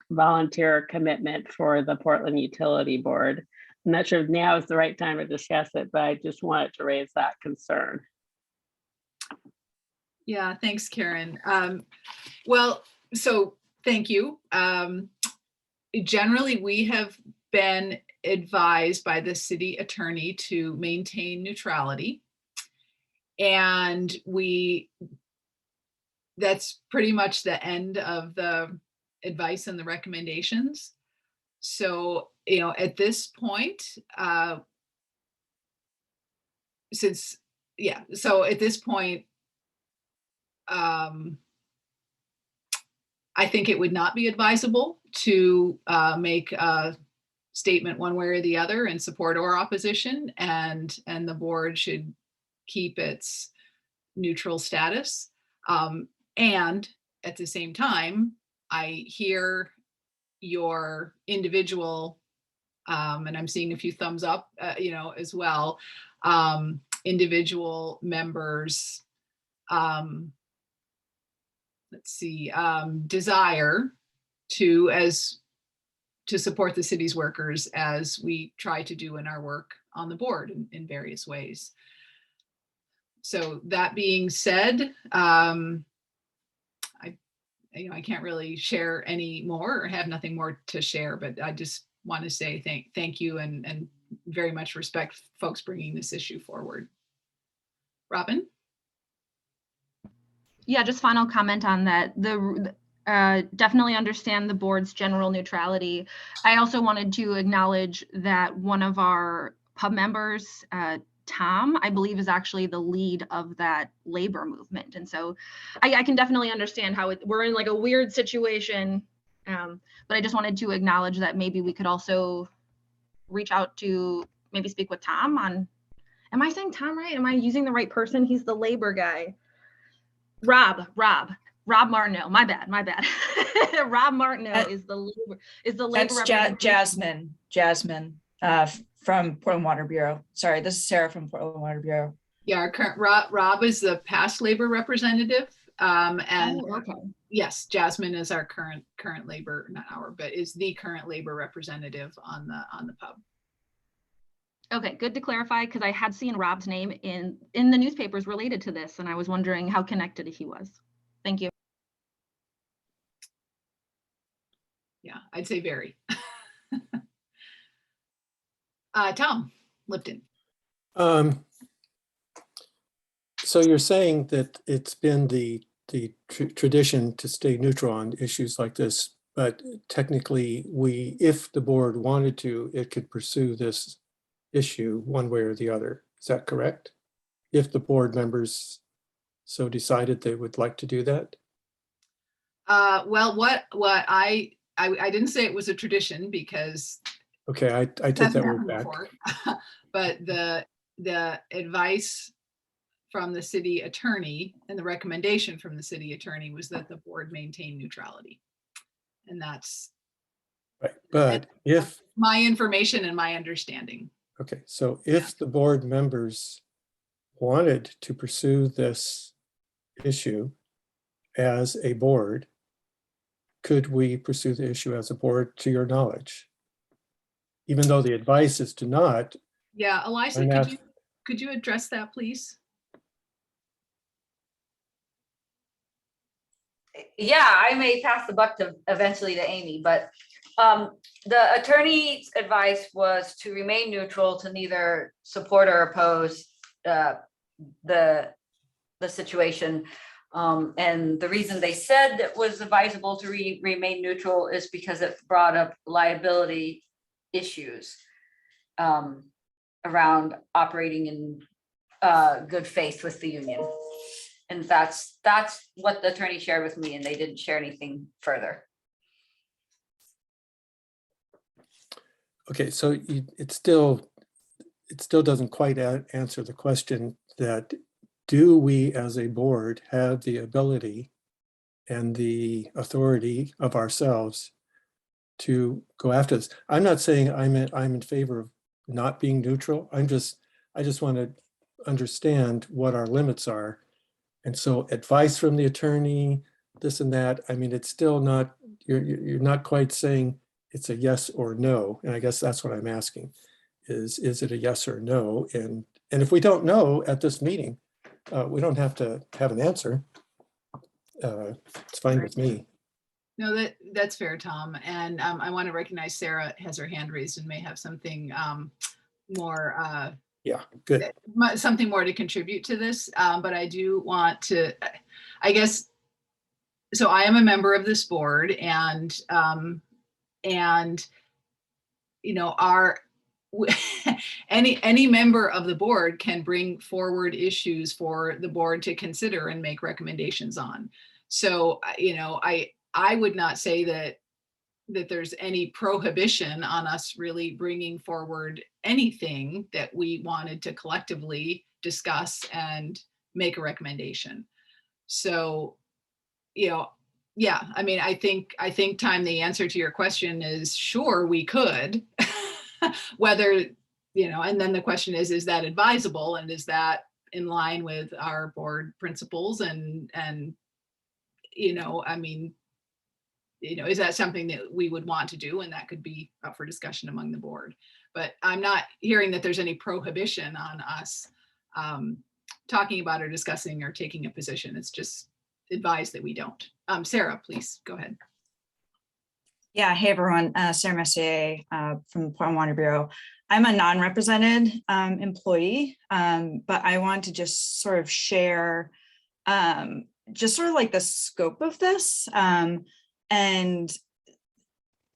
volunteer commitment for the Portland Utility Board. I'm not sure if now is the right time to discuss it, but I just wanted to raise that concern. Yeah, thanks, Karen. Well, so thank you. Generally, we have been advised by the city attorney to maintain neutrality. And that's pretty much the end of the advice and the recommendations. So, at this point, so at this point, I think it would not be advisable to make a statement one way or the other in support or opposition, and the board should keep its neutral status. And at the same time, I hear your individual, and I'm seeing a few thumbs up, as well, individual members, desire to support the city's workers as we try to do in our work on the board in various ways. So that being said, I can't really share any more or have nothing more to share, but I just want to say thank you and very much respect folks bringing this issue forward. Robin? Yeah, just final comment on that. Definitely understand the board's general neutrality. I also wanted to acknowledge that one of our pub members, Tom, I believe, is actually the lead of that labor movement. And so I can definitely understand how we're in like a weird situation. But I just wanted to acknowledge that maybe we could also reach out to maybe speak with Tom on, am I saying Tom right? Am I using the right person? He's the labor guy. Rob Martineau, my bad. Rob Martineau is the labor That's Jasmine from Portland Water Bureau. Sorry, this is Sarah from Portland Water Bureau. Yeah, our current Rob is the past labor representative, and okay. Yes, Jasmine is our current labor, not our, but is the current labor representative on the pub. Okay, good to clarify, because I had seen Rob's name in the newspapers related to this, and I was wondering how connected he was. Thank you. Yeah, I'd say very. Tom Lipton. So you're saying that it's been the tradition to stay neutral on issues like this, but technically if the board wanted to, it could pursue this issue one way or the other. Is that correct? If the board members so decided they would like to do that? Well, what I didn't say it was a tradition, because okay, I take that word back. But the advice from the city attorney and the recommendation from the city attorney was that the board maintain neutrality, and that's right. But if my information and my understanding. Okay, so if the board members wanted to pursue this issue as a board, could we pursue the issue as a board, to your knowledge? Even though the advice is to not. Yeah, Eliza, could you address that, please? Yeah, I may pass the buck eventually to Amy, but the attorney's advice was to remain neutral, to neither support or oppose the situation. And the reason they said it was advisable to remain neutral is because it brought up liability issues around operating in good faith with the union. And that's what the attorney shared with me, and they didn't share anything further. Okay, so it still doesn't quite answer the question that, do we as a board have the ability and the authority of ourselves to go after this? I'm not saying I'm in favor of not being neutral. I just want to understand what our limits are. And so advice from the attorney, this and that, I mean, it's still not, you're not quite saying it's a yes or no. And I guess that's what I'm asking, is it a yes or no? And if we don't know at this meeting, we don't have to have an answer. It's fine with me. No, that's fair, Tom. And I want to recognize Sarah has her hand raised and may have something more Yeah, good. something more to contribute to this. But I do want to, I guess, so I am a member of this board, and you know, any member of the board can bring forward issues for the board to consider and make recommendations on. So, you know, I would not say that there's any prohibition on us really bringing forward anything that we wanted to collectively discuss and make a recommendation. So, you know, yeah, I mean, I think, Tom, the answer to your question is sure, we could. Whether, you know, and then the question is that advisable, and is that in line with our board principles? And you know, I mean, you know, is that something that we would want to do? And that could be up for discussion among the board. But I'm not hearing that there's any prohibition on us talking about or discussing or taking a position. It's just advised that we don't. Sarah, please go ahead. Yeah, hey everyone, Sarah Messier from the Portland Water Bureau. I'm a non-represented employee, but I want to just sort of share just sort of like the scope of this. And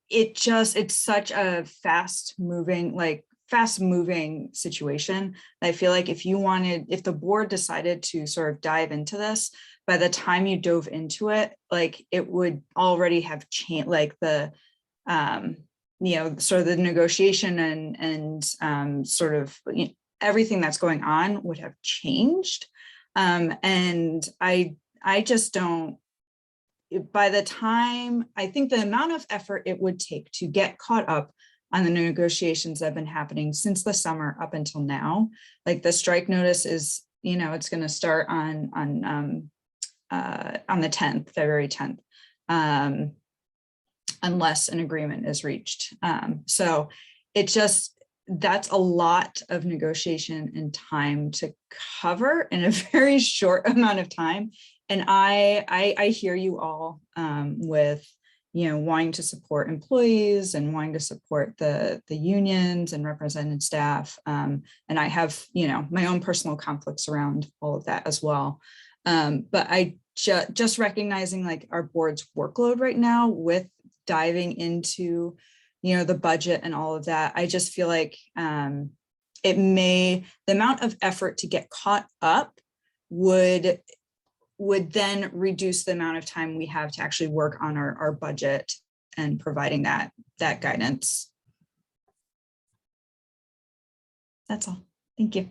it's such a fast moving situation. I feel like if the board decided to sort of dive into this, by the time you dove into it, like it would already have changed, like the, you know, sort of the negotiation and sort of, you know, everything that's going on would have changed. And I just don't, by the time, I think the amount of effort it would take to get caught up on the negotiations that have been happening since the summer up until now, like the strike notice is, you know, it's going to start on the 10th, February 10th, unless an agreement is reached. So it just, that's a lot of negotiation and time to cover in a very short amount of time. And I hear you all with, you know, wanting to support employees and wanting to support the unions and represented staff. And I have, you know, my own personal conflicts around all of that as well. But I just recognizing like our board's workload right now with diving into, you know, the budget and all of that, I just feel like the amount of effort to get caught up would then reduce the amount of time we have to actually work on our budget and providing that guidance. That's all. Thank you.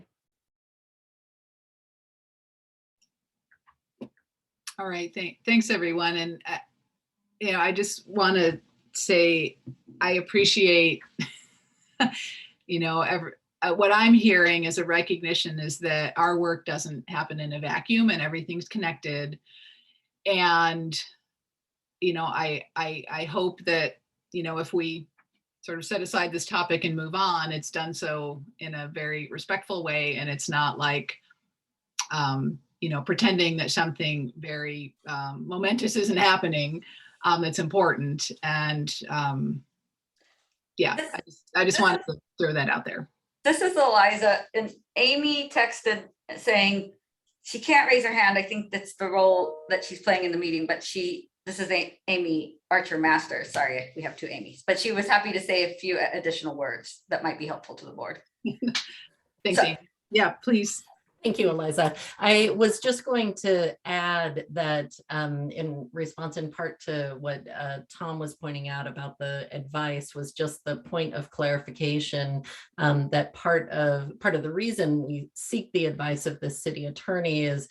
All right, thanks everyone. And you know, I just want to say I appreciate, you know, what I'm hearing as a recognition is that our work doesn't happen in a vacuum and everything's connected. And, you know, I hope that, you know, if we sort of set aside this topic and move on, it's done so in a very respectful way. And it's not like, you know, pretending that something very momentous isn't happening that's important. And yeah, I just wanted to throw that out there. This is Eliza, and Amy texted saying she can't raise her hand. I think that's the role that she's playing in the meeting, but this is Amy Archer Masters. Sorry, we have two Amy's, but she was happy to say a few additional words that might be helpful to the board. Thanks, Amy. Yeah, please. Thank you, Eliza. I was just going to add that in response in part to what Tom was pointing out about the advice was just the point of clarification that part of the reason we seek the advice of the city attorney is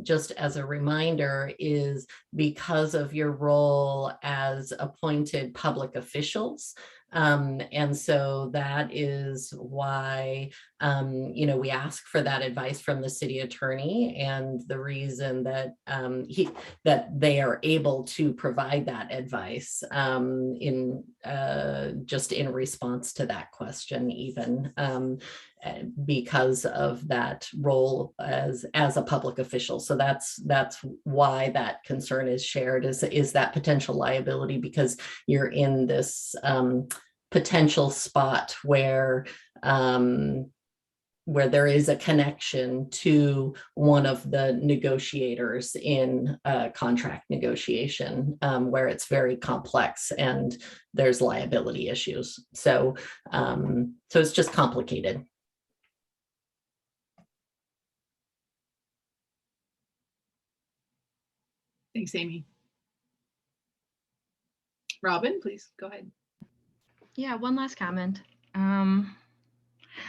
just as a reminder is because of your role as appointed public officials. And so that is why, you know, we ask for that advice from the city attorney, and the reason that that they are able to provide that advice in just in response to that question even. because of that role as a public official. So that's why that concern is shared, is that potential liability, because you're in this potential spot where there is a connection to one of the negotiators in a contract negotiation, where it's very complex and there's liability issues. So it's just complicated. Thanks, Amy. Robin, please go ahead. Yeah, one last comment.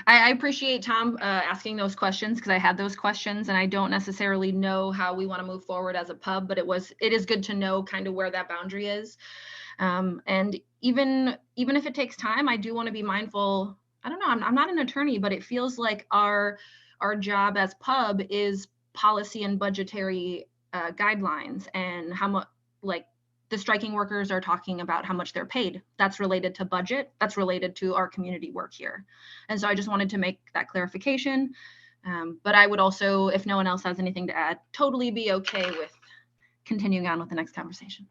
I appreciate Tom asking those questions, because I had those questions and I don't necessarily know how we want to move forward as a pub, but it is good to know kind of where that boundary is. And even if it takes time, I do want to be mindful. I don't know, I'm not an attorney, but it feels like our job as pub is policy and budgetary guidelines, and how much, like, the striking workers are talking about how much they're paid. That's related to budget. That's related to our community work here. And so I just wanted to make that clarification. But I would also, if no one else has anything to add, totally be okay with continuing on with the next conversation.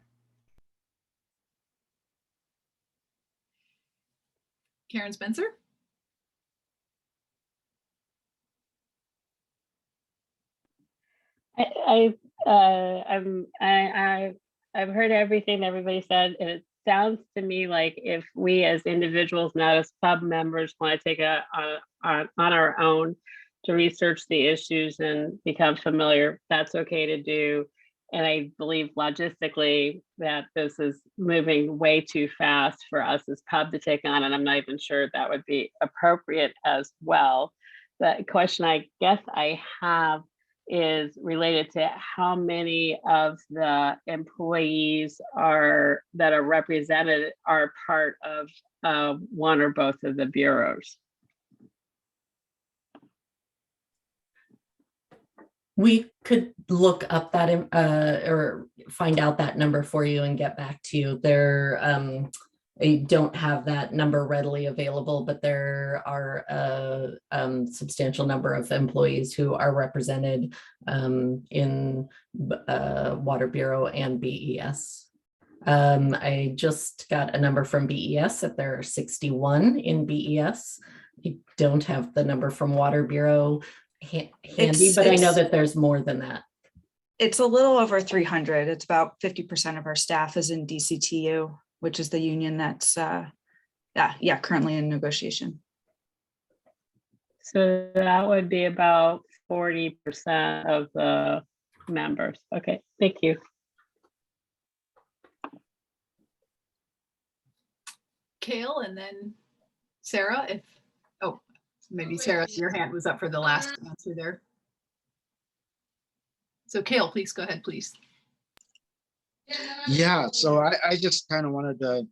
Karen Spencer? I've heard everything everybody said, and it sounds to me like if we as individuals, not as pub members, want to take on our own to research the issues and become familiar, that's okay to do. And I believe logistically that this is moving way too fast for us as pub to take on, and I'm not even sure that would be appropriate as well. The question I guess I have is related to how many of the employees that are represented are part of one or both of the bureaus. We could look up that or find out that number for you and get back to you. I don't have that number readily available, but there are a substantial number of employees who are represented in Water Bureau and BES. I just got a number from BES that there are 61 in BES. I don't have the number from Water Bureau handy, but I know that there's more than that. It's a little over 300. It's about 50% of our staff is in DCTU, which is the union that's currently in negotiation. So that would be about 40% of the members. Okay, thank you. Kale, and then Sarah, maybe Sarah, your hand was up for the last answer there. So Kale, please go ahead, please. Yeah, so I just kind of wanted to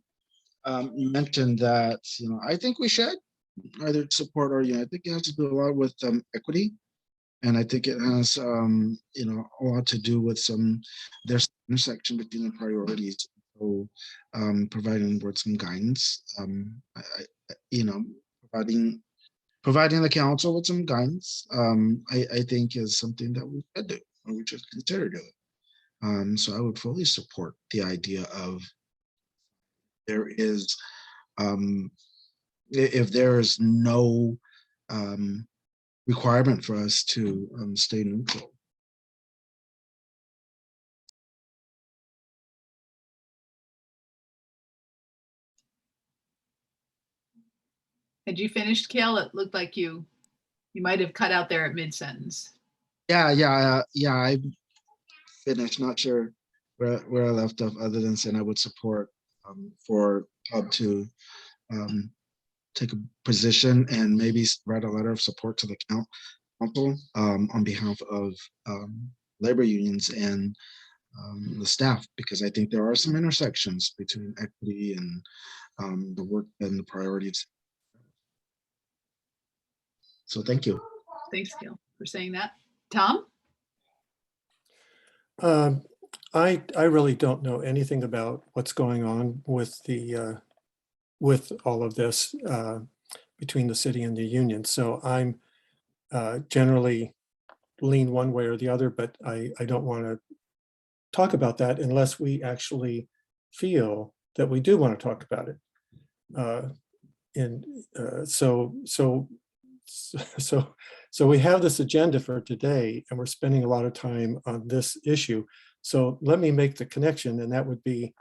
mention that, I think we should either support or, I think it has to do a lot with equity. And I think it has, a lot to do with there's intersection between the priorities. So providing board some guidance, providing the council with some guidance, I think is something that we should do, or we should consider doing. So I would fully support the idea of if there is no requirement for us to stay neutral. Had you finished, Kale? It looked like you might have cut out there at mid-sentence. Yeah, I finished. Not sure where I left off, other than saying I would support for pub to take a position and maybe write a letter of support to the council on behalf of labor unions and the staff, because I think there are some intersections between equity and the work and the priorities. So thank you. Thanks, Kale, for saying that. Tom? I really don't know anything about what's going on with the with all of this. between the city and the union. So I'm generally lean one way or the other, but I don't want to talk about that unless we actually feel that we do want to talk about it. So we have this agenda for today, and we're spending a lot of time on this issue. So let me make the connection, and that would be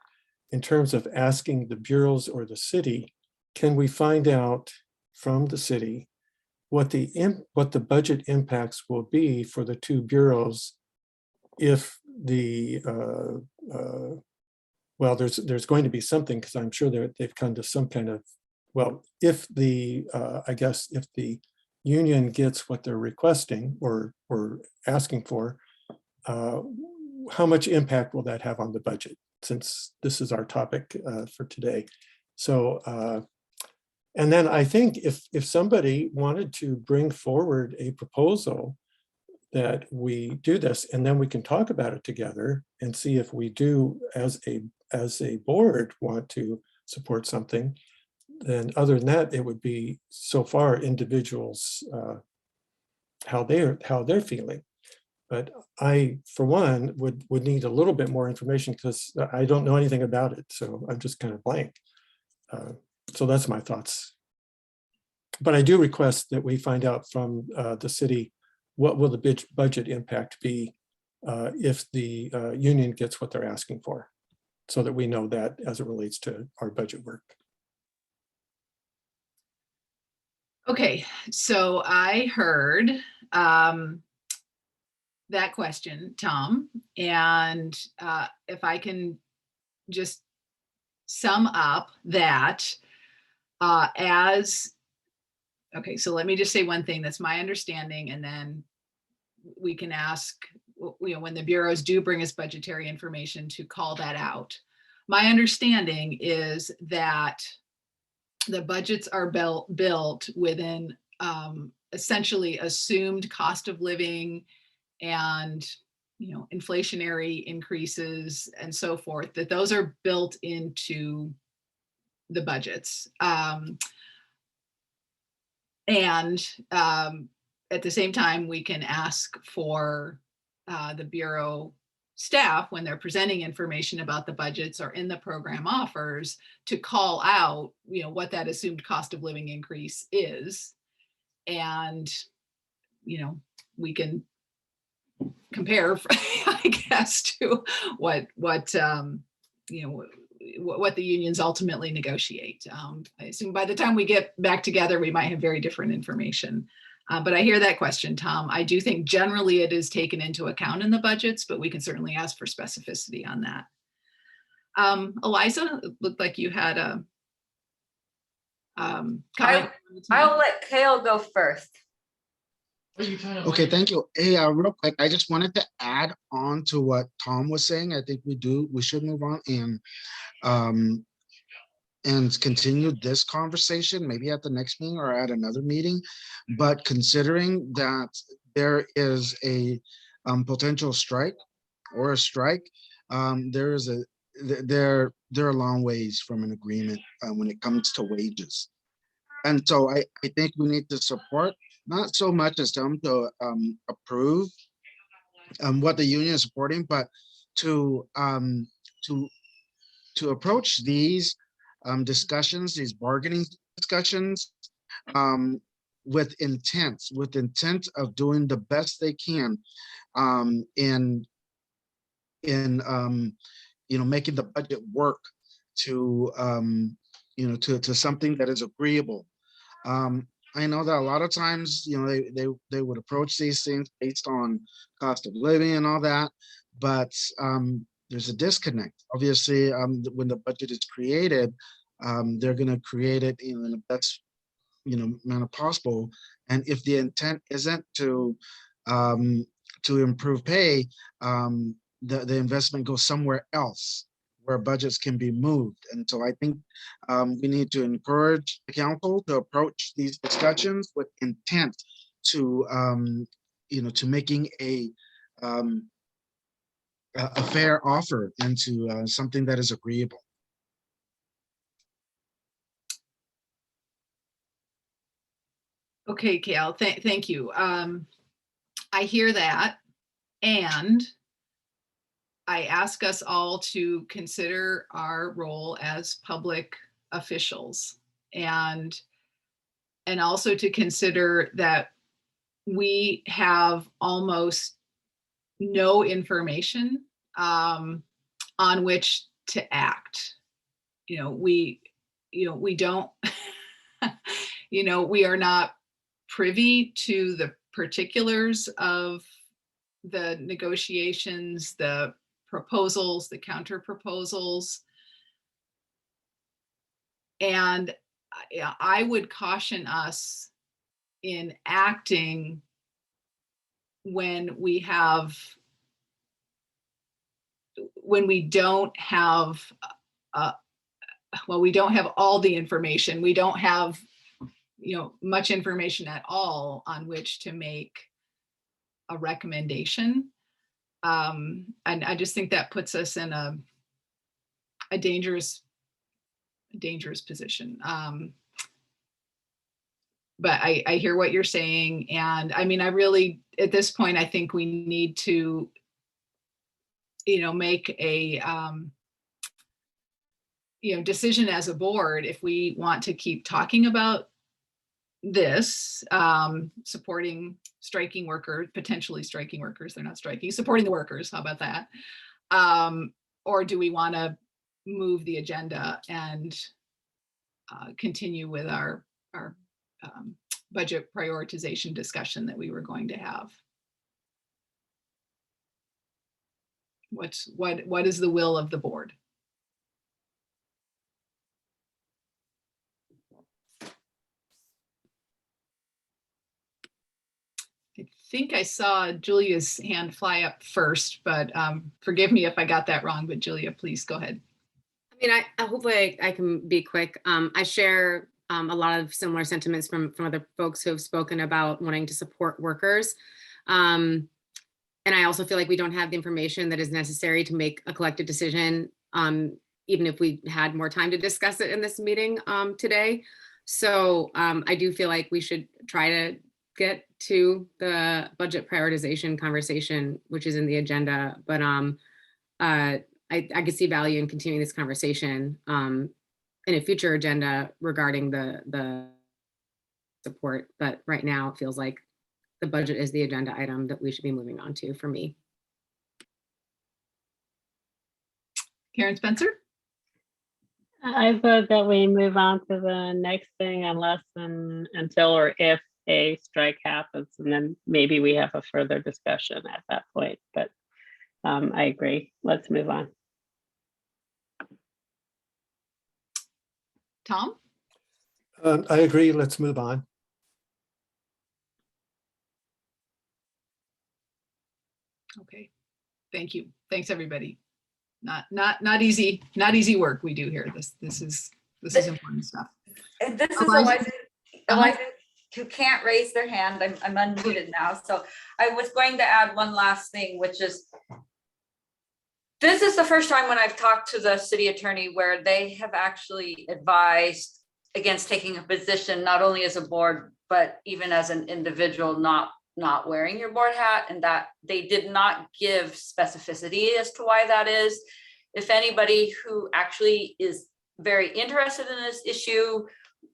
in terms of asking the bureaus or the city, can we find out from the city what the budget impacts will be for the two bureaus if the well, there's going to be something, because I'm sure they've come to some kind of, well, if the I guess if the union gets what they're requesting or asking for, how much impact will that have on the budget, since this is our topic for today. So and then I think if somebody wanted to bring forward a proposal that we do this, and then we can talk about it together and see if we do as a board want to support something, then other than that, it would be so far individuals how they're feeling. But I, for one, would need a little bit more information, because I don't know anything about it. So I'm just kind of blank. So that's my thoughts. But I do request that we find out from the city, what will the budget impact be if the union gets what they're asking for, so that we know that as it relates to our budget work. Okay, so I heard that question, Tom, and if I can just sum up that okay, so let me just say one thing that's my understanding, and then we can ask, when the bureaus do bring us budgetary information, to call that out. My understanding is that the budgets are built within essentially assumed cost of living and inflationary increases and so forth, that those are built into the budgets. And at the same time, we can ask for the bureau staff, when they're presenting information about the budgets or in the program offers, to call out, what that assumed cost of living increase is. And, we can compare, I guess, to what the unions ultimately negotiate. I assume by the time we get back together, we might have very different information. But I hear that question, Tom. I do think generally it is taken into account in the budgets, but we can certainly ask for specificity on that. Eliza, it looked like you had a comment. I'll let Kale go first. Okay, thank you. Hey, real quick, I just wanted to add on to what Tom was saying. I think we should move on and continue this conversation, maybe at the next meeting or at another meeting. But considering that there is a potential strike or a strike, there are long ways from an agreement when it comes to wages. And so I think we need to support, not so much as them to approve what the union is supporting, but to approach these discussions, these bargaining discussions, with intent of doing the best they can in making the budget work to to something that is agreeable. I know that a lot of times, they would approach these things based on cost of living and all that, but there's a disconnect. Obviously, when the budget is created, they're going to create it in the best manner possible. And if the intent isn't to improve pay, the investment goes somewhere else where budgets can be moved. And so I think we need to encourage the council to approach these discussions with intent to to making a fair offer and to something that is agreeable. Okay, Kale, thank you. I hear that. And I ask us all to consider our role as public officials and also to consider that we have almost no information on which to act. We don't, we are not privy to the particulars of the negotiations, the proposals, the counter proposals. And I would caution us in acting when we don't have we don't have all the information. We don't have much information at all on which to make a recommendation. And I just think that puts us in a dangerous position. But I hear what you're saying. And I mean, I really, at this point, I think we need to, make a, decision as a board if we want to keep talking about this, supporting striking workers, potentially striking workers, they're not striking, supporting the workers, how about that? Or do we want to move the agenda and continue with our budget prioritization discussion that we were going to have? What is the will of the board? I think I saw Julia's hand fly up first, but forgive me if I got that wrong, but Julia, please go ahead. I mean, hopefully I can be quick. I share a lot of similar sentiments from other folks who have spoken about wanting to support workers. And I also feel like we don't have the information that is necessary to make a collective decision, even if we had more time to discuss it in this meeting today. So I do feel like we should try to get to the budget prioritization conversation, which is in the agenda. But I could see value in continuing this conversation in a future agenda regarding the support. But right now it feels like the budget is the agenda item that we should be moving on to for me. Karen Spencer? I vote that we move on to the next thing unless and until or if a strike happens, and then maybe we have a further discussion at that point. But I agree. Let's move on. Tom? I agree. Let's move on. Okay, thank you. Thanks, everybody. Not easy work we do here. This is important stuff. And this is Eliza? Eliza, who can't raise their hand. I'm unmuted now. So I was going to add one last thing, which is, this is the first time when I've talked to the city attorney where they have actually advised against taking a position, not only as a board, but even as an individual, not wearing your board hat, and that they did not give specificity as to why that is. If anybody who actually is very interested in this issue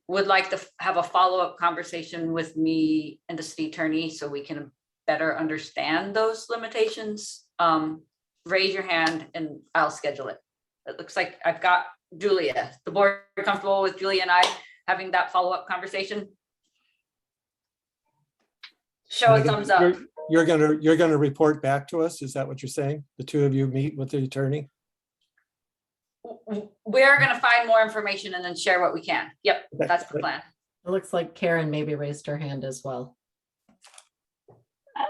would like to have a follow-up conversation with me and the city attorney so we can better understand those limitations, raise your hand and I'll schedule it. It looks like I've got Julia. The board comfortable with Julia and I having that follow-up conversation? Show a thumbs up. You're gonna report back to us. Is that what you're saying? The two of you meet with the attorney? We're gonna find more information and then share what we can. Yep, that's the plan. It looks like Karen maybe raised her hand as well.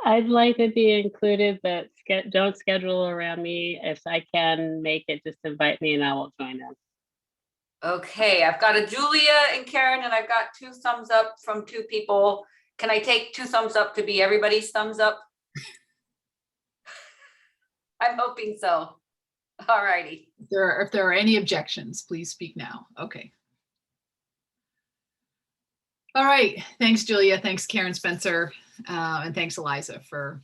I'd like to be included, but don't schedule around me. If I can make it, just invite me and I will join in. Okay, I've got a Julia and Karen, and I've got 2 thumbs up from 2 people. Can I take 2 thumbs up to be everybody's thumbs up? I'm hoping so. All righty. If there are any objections, please speak now. Okay. All right. Thanks, Julia. Thanks, Karen Spencer. And thanks, Eliza, for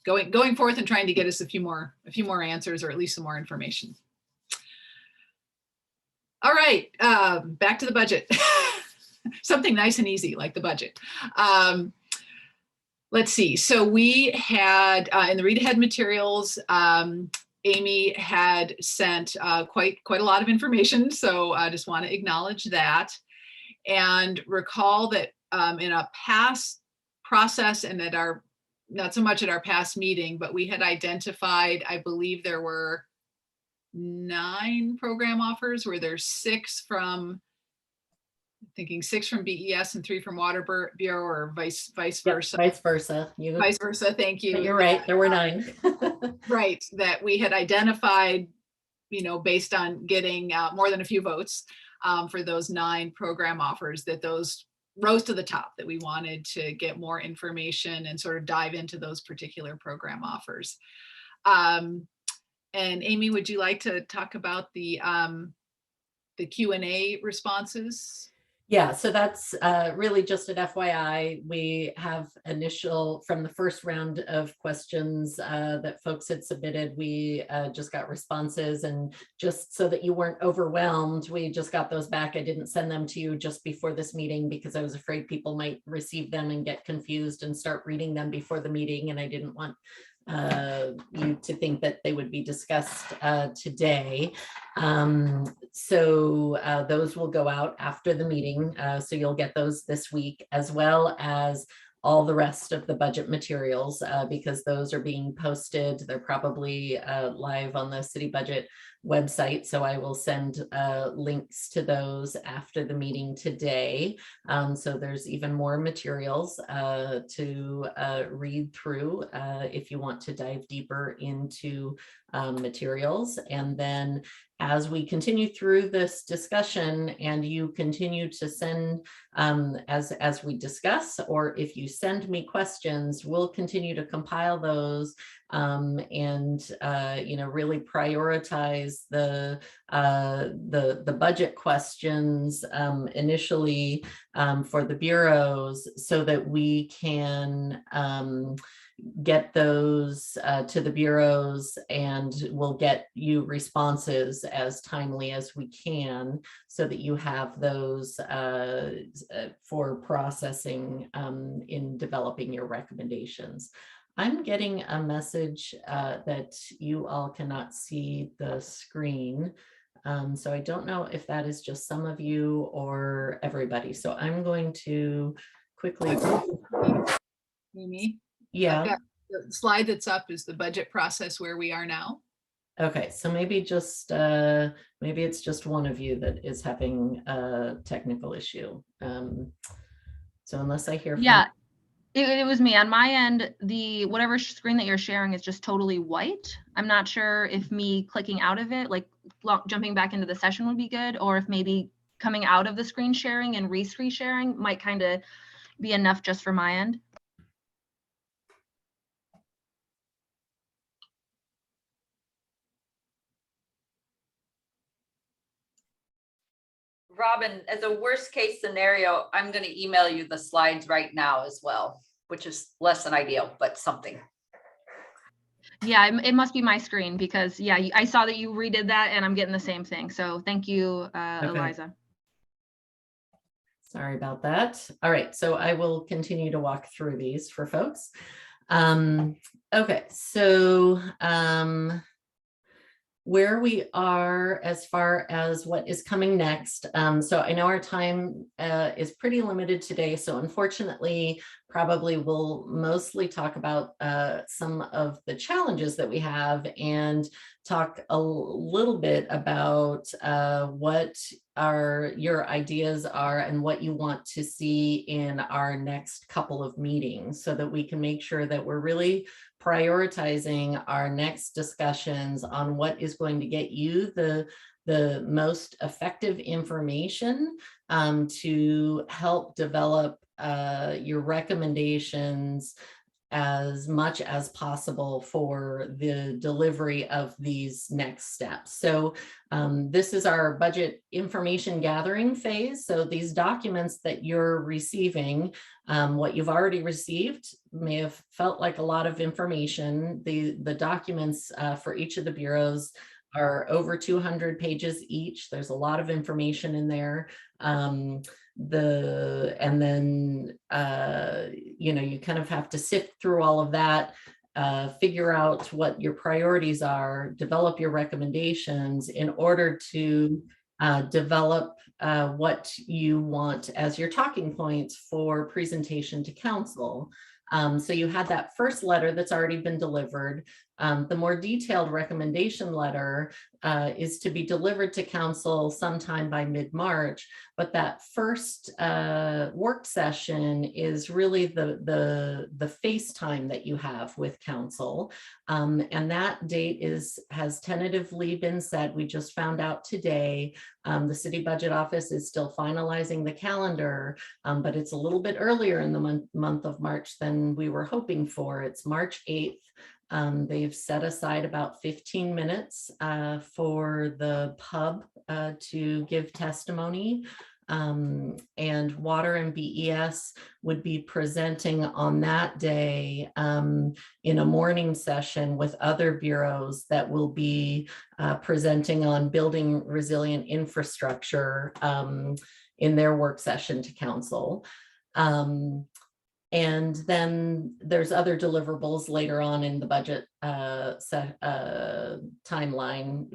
going forth and trying to get us a few more answers, or at least some more information. All right, back to the budget. Something nice and easy like the budget. Let's see. So we had in the read ahead materials, Amy had sent quite a lot of information. So I just want to acknowledge that, and recall that in a past process, and that not so much at our past meeting, but we had identified, I believe there were 9 program offers, where there's 6 from, I'm thinking 6 from BES and 3 from Water Bureau, or vice versa. Vice versa. Vice versa. Thank you. You're right. There were 9. Right. That we had identified, based on getting more than a few votes for those 9 program offers, that those rose to the top, that we wanted to get more information and sort of dive into those particular program offers. And Amy, would you like to talk about the Q&A responses? Yeah, so that's really just an FYI. We have from the first round of questions that folks had submitted, we just got responses, and just so that you weren't overwhelmed, we just got those back. I didn't send them to you just before this meeting because I was afraid people might receive them and get confused and start reading them before the meeting, and I didn't want you to think that they would be discussed today. So those will go out after the meeting. So you'll get those this week, as well as all the rest of the budget materials, because those are being posted. They're probably live on the city budget website. So I will send links to those after the meeting today. So there's even more materials to read through if you want to dive deeper into materials. And then as we continue through this discussion, and you continue to send as we discuss, or if you send me questions, we'll continue to compile those and really prioritize the budget questions initially for the bureaus, so that we can get those to the bureaus, and we'll get you responses as timely as we can, so that you have those for processing in developing your recommendations. I'm getting a message that you all cannot see the screen. So I don't know if that is just some of you or everybody. So I'm going to quickly. Amy? Yeah. The slide that's up is the budget process where we are now. Okay, so maybe it's just one of you that is having a technical issue. So unless I hear from it was me on my end. The whatever screen that you're sharing is just totally white. I'm not sure if me clicking out of it, like jumping back into the session, would be good, or if maybe coming out of the screen sharing and re-screen sharing might kind of be enough just for my end. Robin, as a worst case scenario, I'm going to email you the slides right now as well, which is less than ideal, but something. Yeah, it must be my screen, because I saw that you redid that and I'm getting the same thing. So thank you, Okay. Eliza. Sorry about that. All right, so I will continue to walk through these for folks. Okay, so where we are as far as what is coming next. So I know our time is pretty limited today. So unfortunately, probably we'll mostly talk about some of the challenges that we have, and talk a little bit about what your ideas are and what you want to see in our next couple of meetings, so that we can make sure that we're really prioritizing our next discussions on what is going to get you the most effective information to help develop your recommendations as much as possible for the delivery of these next steps. So this is our budget information gathering phase. So these documents that you're receiving, what you've already received may have felt like a lot of information. The documents for each of the bureaus are over 200 pages each. There's a lot of information in there. And then you kind of have to sift through all of that, figure out what your priorities are, develop your recommendations in order to develop what you want as your talking points for presentation to council. So you had that first letter that's already been delivered. The more detailed recommendation letter is to be delivered to council sometime by mid-March, but that first work session is really the face time that you have with council. And that date has tentatively been set. We just found out today. The city budget office is still finalizing the calendar, but it's a little bit earlier in the month of March than we were hoping for. It's March 8th. They've set aside about 15 minutes for the pub to give testimony. And Water and BES would be presenting on that day in a morning session with other bureaus that will be presenting on building resilient infrastructure in their work session to council. And then there's other deliverables later on in the budget timeline,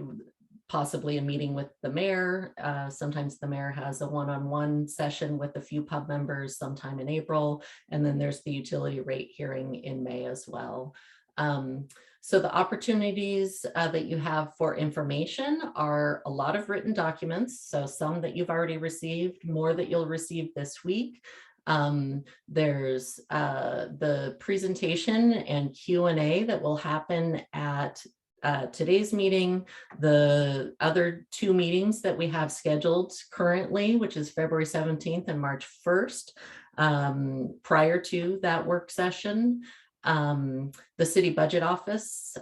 possibly a meeting with the mayor. Sometimes the mayor has a one-on-one session with a few pub members sometime in April. And then there's the utility rate hearing in May as well. So the opportunities that you have for information are a lot of written documents. So some that you've already received, more that you'll receive this week. There's the presentation and Q&A that will happen at today's meeting, the other two meetings that we have scheduled currently, which is February 17th and March 1st, prior to that work session. The city budget office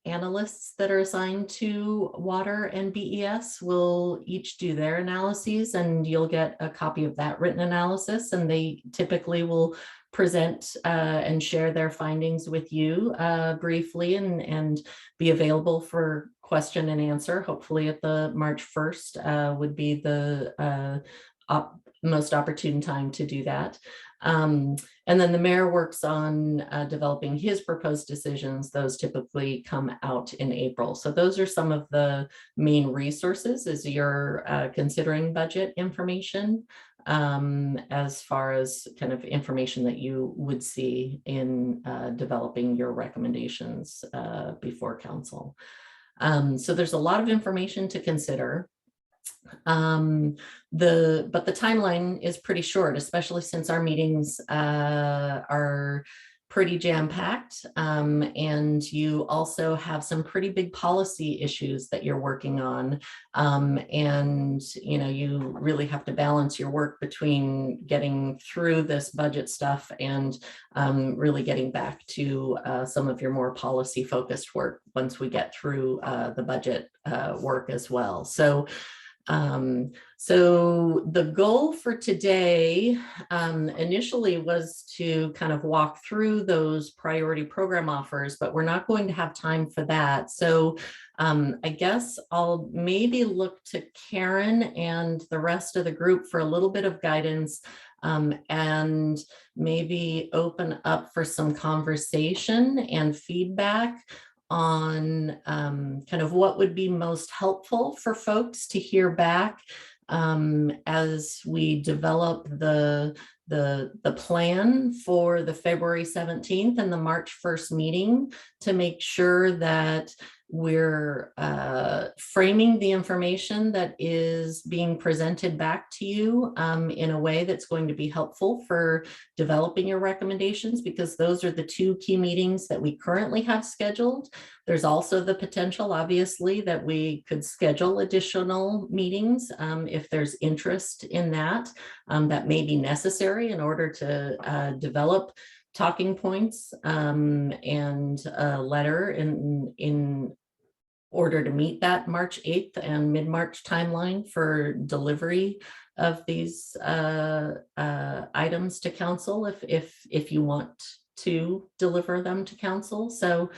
analysts that are assigned to Water and BES will each do their analyses, and you'll get a copy of that written analysis, and they typically will present and share their findings with you briefly and be available for question and answer. Hopefully at the March 1st would be the most opportune time to do that. And then the mayor works on developing his proposed decisions. Those typically come out in April. So those are some of the main resources as you're considering budget information, as far as kind of information that you would see in developing your recommendations before council. So there's a lot of information to consider. But the timeline is pretty short, especially since our meetings are pretty jam-packed, and you also have some pretty big policy issues that you're working on, and you really have to balance your work between getting through this budget stuff and really getting back to some of your more policy focused work once we get through the budget work as well. So the goal for today initially was to kind of walk through those priority program offers, but we're not going to have time for that. So I guess I'll maybe look to Karen and the rest of the group for a little bit of guidance, and maybe open up for some conversation and feedback on kind of what would be most helpful for folks to hear back as we develop the plan for the February 17th and the March 1st meeting, to make sure that we're framing the information that is being presented back to you in a way that's going to be helpful for developing your recommendations, because those are the two key meetings that we currently have scheduled. There's also the potential, obviously, that we could schedule additional meetings if there's interest in that, that may be necessary in order to develop talking points and a letter in order to meet that March 8th and mid-March timeline for delivery of these items to council if you want to deliver them to council. So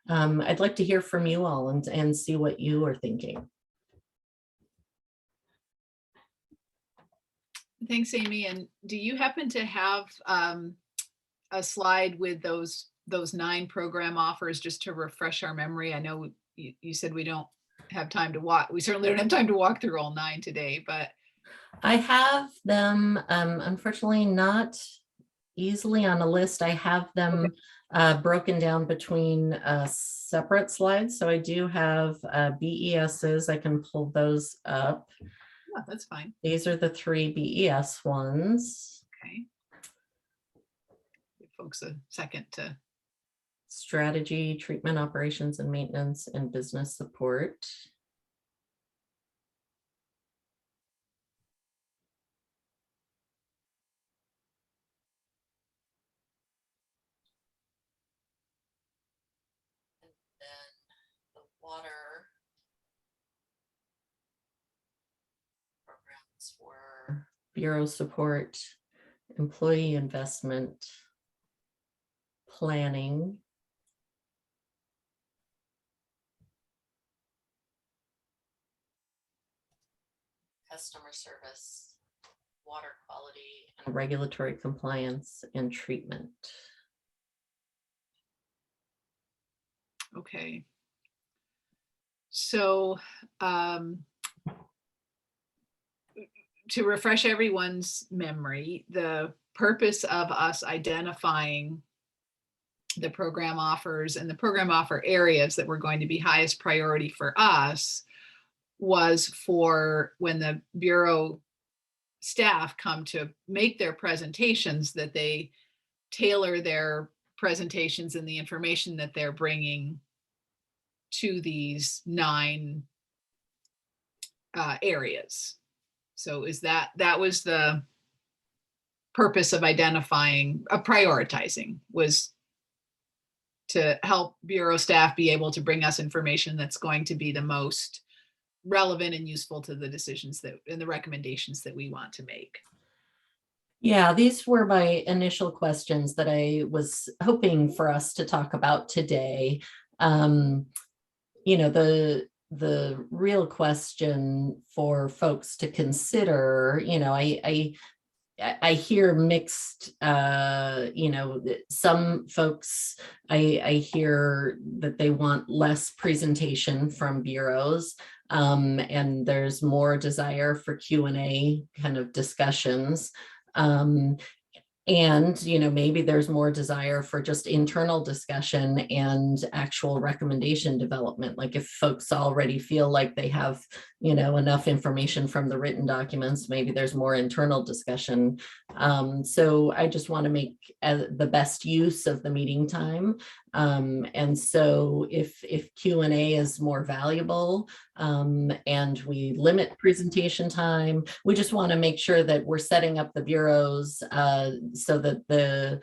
I'd like to hear from you all and see what you are thinking. Thanks, Amy. And do you happen to have a slide with those 9 program offers just to refresh our memory? I know you said we don't have time to walk. We certainly don't have time to walk through all 9 today, but I have them, unfortunately, not easily on a list. I have them broken down between separate slides. So I do have BESs. I can pull those up. yeah, that's fine. These are the 3 BES ones. Okay. Give folks a second to. Strategy, treatment, operations and maintenance, and business support. And then the water programs were bureau support, employee investment, planning, customer service, water quality, and regulatory compliance and treatment. Okay. So to refresh everyone's memory, the purpose of us identifying the program offers and the program offer areas that were going to be highest priority for us was for when the Bureau staff come to make their presentations, that they tailor their presentations and the information that they're bringing to these 9 areas. So is that was the purpose of identifying, prioritizing, was to help Bureau staff be able to bring us information that's going to be the most relevant and useful to the decisions that and the recommendations that we want to make. Yeah, these were my initial questions that I was hoping for us to talk about today. You know, the real question for folks to consider, you know, I hear mixed, you know, some folks, I hear that they want less presentation from bureaus, and there's more desire for Q&A kind of discussions. And, you know, maybe there's more desire for just internal discussion and actual recommendation development. Like if folks already feel like they have, you know, enough information from the written documents, maybe there's more internal discussion. So I just want to make the best use of the meeting time. And so if Q&A is more valuable and we limit presentation time, we just want to make sure that we're setting up the bureaus so that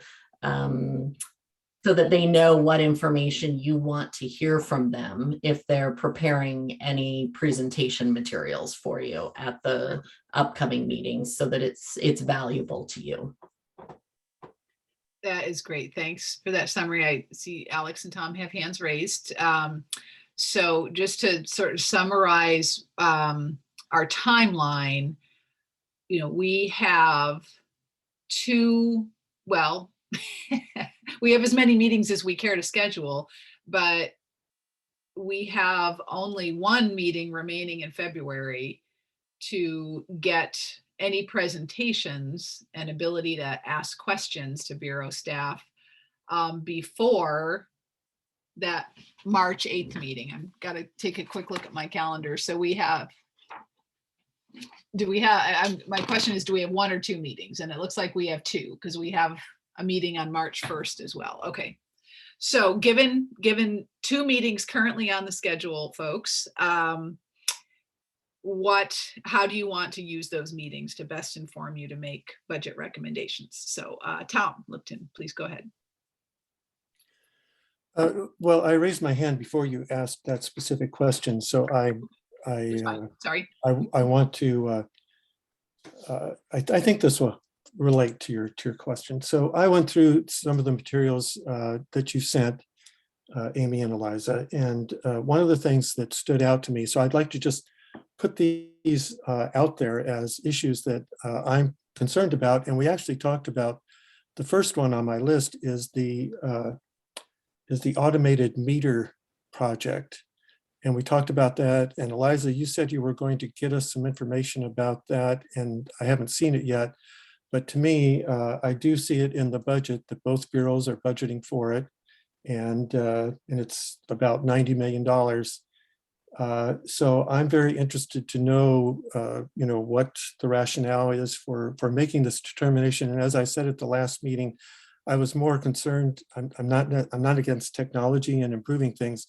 so that they know what information you want to hear from them if they're preparing any presentation materials for you at the upcoming meetings, so that it's valuable to you. That is great. Thanks for that summary. I see Alex and Tom have hands raised. So just to sort of summarize our timeline, you know, we have 2, well, we have as many meetings as we care to schedule, but we have only 1 meeting remaining in February to get any presentations and ability to ask questions to Bureau staff before that March 8th meeting. I've got to take a quick look at my calendar. So we have, my question is, do we have 1 or 2 meetings? And it looks like we have 2, because we have a meeting on March 1st as well. Okay. So given 2 meetings currently on the schedule, folks, how do you want to use those meetings to best inform you to make budget recommendations? So Tom Lipton, please go ahead. Well, I raised my hand before you asked that specific question, so I Sorry. want to. I think this will relate to your question. So I went through some of the materials that you sent, Amy and Eliza, and one of the things that stood out to me. So I'd like to just put these out there as issues that I'm concerned about, and we actually talked about. The first one on my list is the automated meter project. And we talked about that. And Eliza, you said you were going to get us some information about that, and I haven't seen it yet. But to me, I do see it in the budget that both bureaus are budgeting for it. And it's about $90 million. So I'm very interested to know, what the rationale is for making this determination. And as I said at the last meeting, I was more concerned. I'm not against technology and improving things,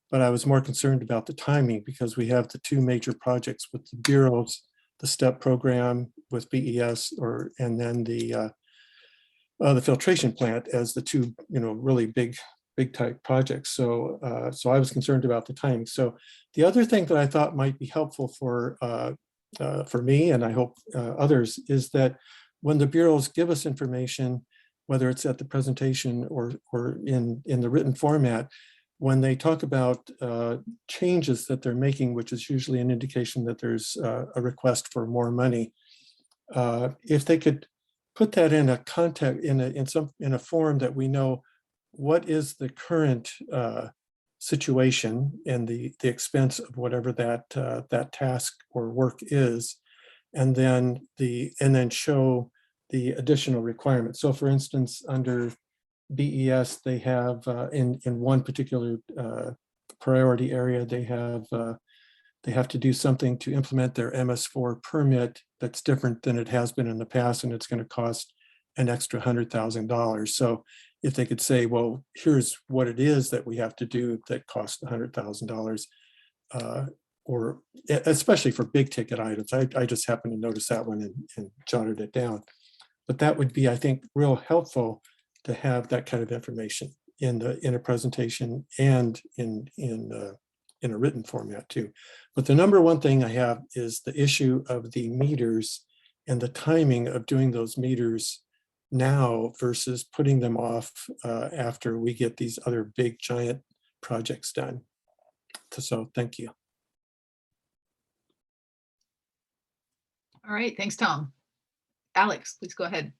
but I was more concerned about the timing because we have the two major projects with the bureaus, the STEP program with BES, and then the filtration plant as the two, really big type projects. So I was concerned about the timing. So the other thing that I thought might be helpful for me, and I hope others, is that when the bureaus give us information, whether it's at the presentation or in the written format, when they talk about changes that they're making, which is usually an indication that there's a request for more money, if they could put that in a context, in a form that we know what is the current situation and the expense of whatever that task or work is, and then show the additional requirements. So for instance, under BES, they have in one particular priority area, they have to do something to implement their MS4 permit that's different than it has been in the past, and it's going to cost an extra $100,000. So if they could say, well, here's what it is that we have to do that costs $100,000, or especially for big ticket items. I just happened to notice that one and jotted it down. But that would be, I think, real helpful to have that kind of information in a presentation and in a written format too. But the number one thing I have is the issue of the meters and the timing of doing those meters now versus putting them off after we get these other big giant projects done. So thank you. All right, thanks, Tom. Alex, please go ahead.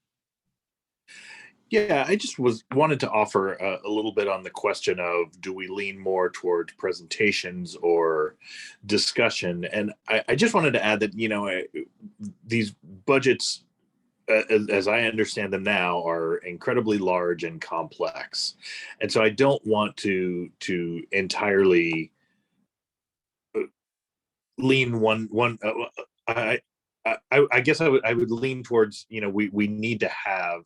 Yeah, I just wanted to offer a little bit on the question of, do we lean more toward presentations or discussion? And I just wanted to add that, these budgets, as I understand them now, are incredibly large and complex. And so I don't want to entirely lean one. I guess I would lean towards, we need to have,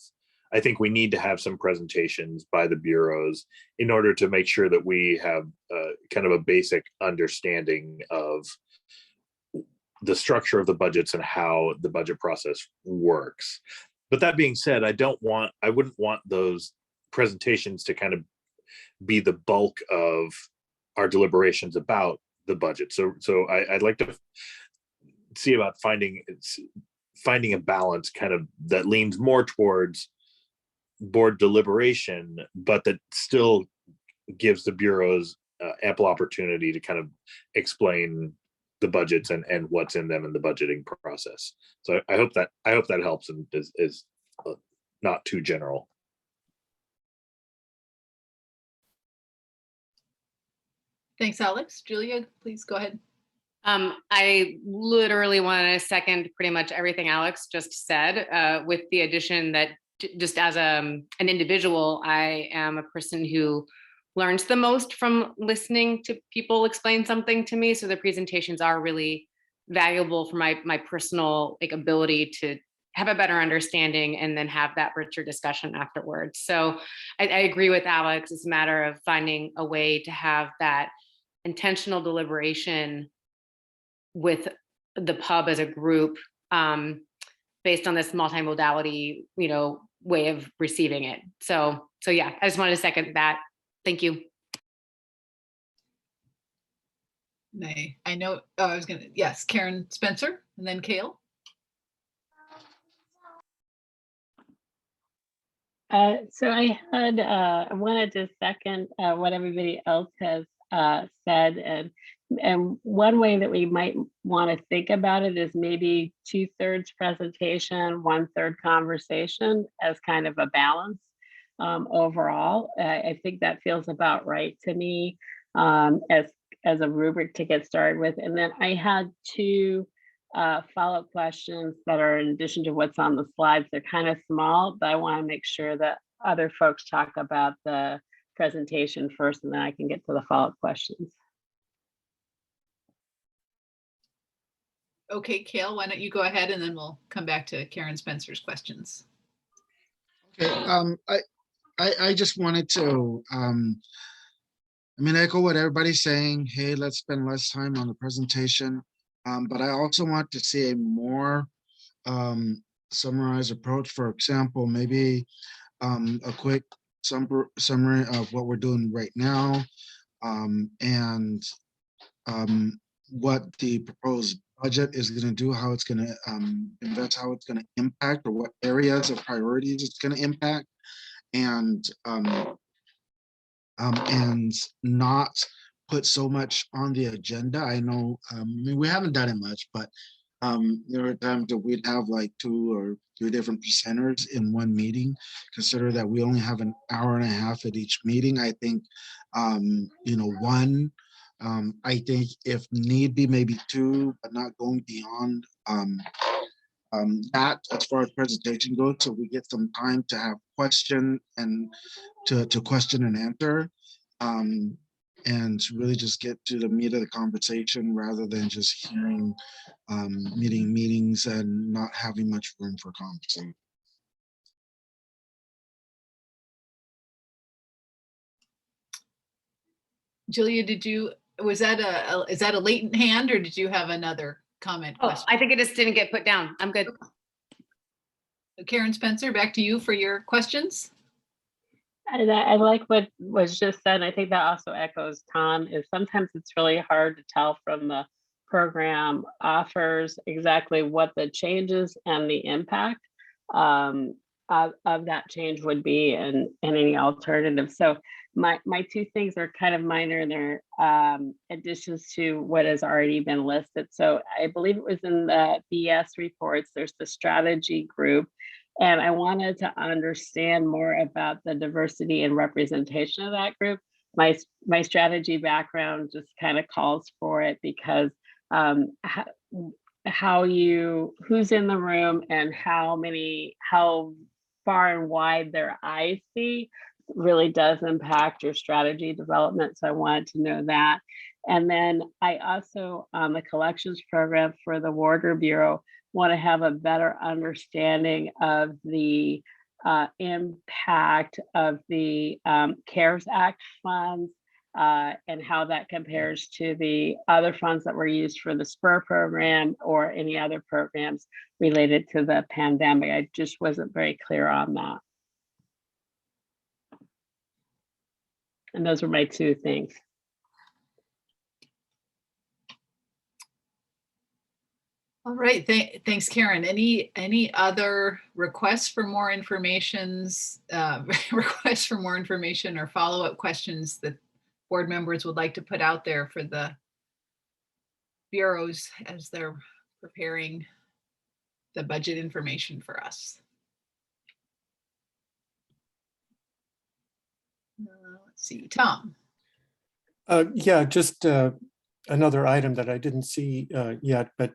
I think we need to have some presentations by the bureaus in order to make sure that we have kind of a basic understanding of the structure of the budgets and how the budget process works. But that being said, I wouldn't want those presentations to kind of be the bulk of our deliberations about the budget. So I'd like to see about finding a balance kind of that leans more towards board deliberation, but that still gives the bureaus ample opportunity to kind of explain the budgets and what's in them in the budgeting process. So I hope that helps and is not too general. Thanks, Alex. Julia, please go ahead. I literally want to second pretty much everything Alex just said, with the addition that just as an individual, I am a person who learns the most from listening to people explain something to me. So the presentations are really valuable for my personal ability to have a better understanding and then have that richer discussion afterwards. So I agree with Alex. It's a matter of finding a way to have that intentional deliberation with the pub as a group, based on this multimodality, way of receiving it. So yeah, I just wanted to second that Thank you. I know, I was gonna, yes, Karen Spencer and then Kale. So I wanted to second what everybody else has said, and one way that we might want to think about it is maybe 2/3 presentation, 1/3 conversation as kind of a balance overall. I think that feels about right to me as a rubric to get started with. And then I had two follow-up questions that are in addition to what's on the slides. They're kind of small, but I want to make sure that other folks talk about the presentation first, and then I can get to the follow-up questions. Okay, Kale, why don't you go ahead and then we'll come back to Karen Spencer's questions. Okay, I just wanted to, I mean, echo what everybody's saying. Hey, let's spend less time on the presentation. But I also want to see a more summarized approach. For example, maybe a quick summary of what we're doing right now, and what the proposed budget is going to do, how it's going to invest, how it's going to impact, or what areas of priorities it's going to impact, and not put so much on the agenda. I know, I mean, we haven't done it much, but there are times that we'd have like 2 or 3 different presenters in one meeting. Consider that we only have an hour and a half at each meeting. I think, you know, 1, I think if need be, maybe 2, but not going beyond that as far as presentation goes, so we get some time to have question and to question and answer, and really just get to the meat of the conversation rather than just hearing meetings and not having much room for conversation. Julia, was that is that a latent hand, or did you have another comment? Oh, I think it just didn't get put down. I'm good. Karen Spencer, back to you for your questions. I like what was just said. I think that also echoes Tom, is sometimes it's really hard to tell from the program offers exactly what the changes and the impact of that change would be, and any alternative. So my 2 things are kind of minor, and they're additions to what has already been listed. So I believe it was in the BS reports, there's the strategy group. And I wanted to understand more about the diversity and representation of that group. My strategy background just kind of calls for it, because who's in the room and how far and wide their eyes see really does impact your strategy development. So I wanted to know that. And then I also, on the collections program for the Warder Bureau, want to have a better understanding of the impact of the CARES Act funds, and how that compares to the other funds that were used for the SPUR program or any other programs related to the pandemic. I just wasn't very clear on that. And those were my 2 things. All right, thanks, Karen. Any other requests for more informations, requests for more information or follow-up questions that board members would like to put out there for the bureaus as they're preparing the budget information for us? Let's see, Tom. Yeah, just another item that I didn't see yet, but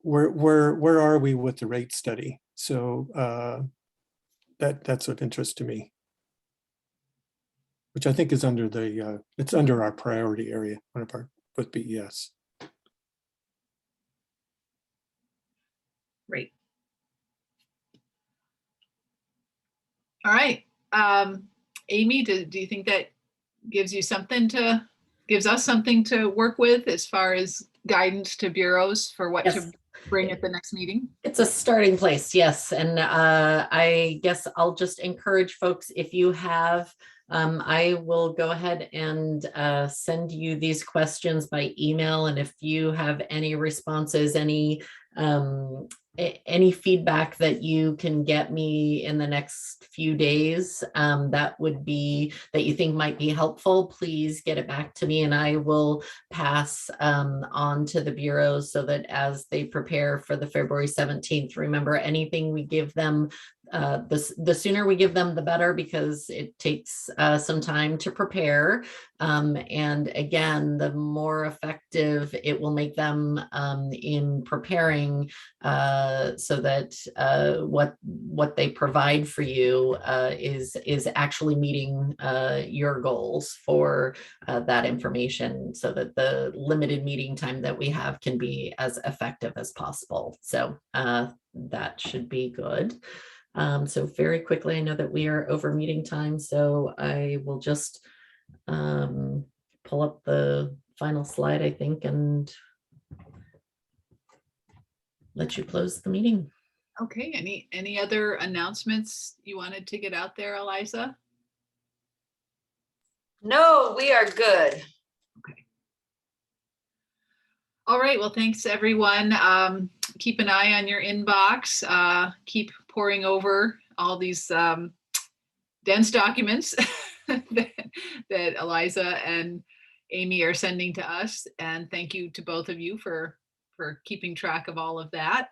where are we with the rate study? So that's of interest to me, which I think is under the it's under our priority area, one of our with BES. Great. All right, Amy, do you think that gives us something to work with as far as guidance to bureaus for what Yes. bring at the next meeting? It's a starting place, yes. And I guess I'll just encourage folks, if you have, I will go ahead and send you these questions by email. And if you have any responses, any feedback that you can get me in the next few days that you think might be helpful, please get it back to me and I will pass on to the bureaus so that as they prepare for the February 17th, remember, anything we give them, the sooner we give them, the better, because it takes some time to prepare. And again, the more effective it will make them in preparing, so that what they provide for you is actually meeting your goals for that information, so that the limited meeting time that we have can be as effective as possible. So that should be good. So very quickly, I know that we are over meeting time, so I will just pull up the final slide, I think, and let you close the meeting. Okay, any other announcements you wanted to get out there, Eliza? No, we are good. All right, well, thanks everyone. Keep an eye on your inbox. Keep poring over all these dense documents that Eliza and Amy are sending to us. And thank you to both of you for keeping track of all of that.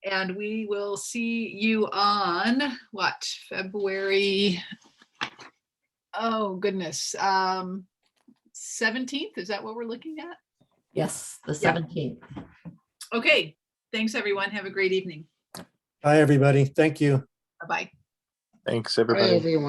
And we will see you on what, February, oh goodness, 17th, is that what we're looking at? Yes, the 17th. Okay, thanks everyone. Have a great evening. Bye, everybody. Thank you. Bye-bye. Thanks, everybody. everyone.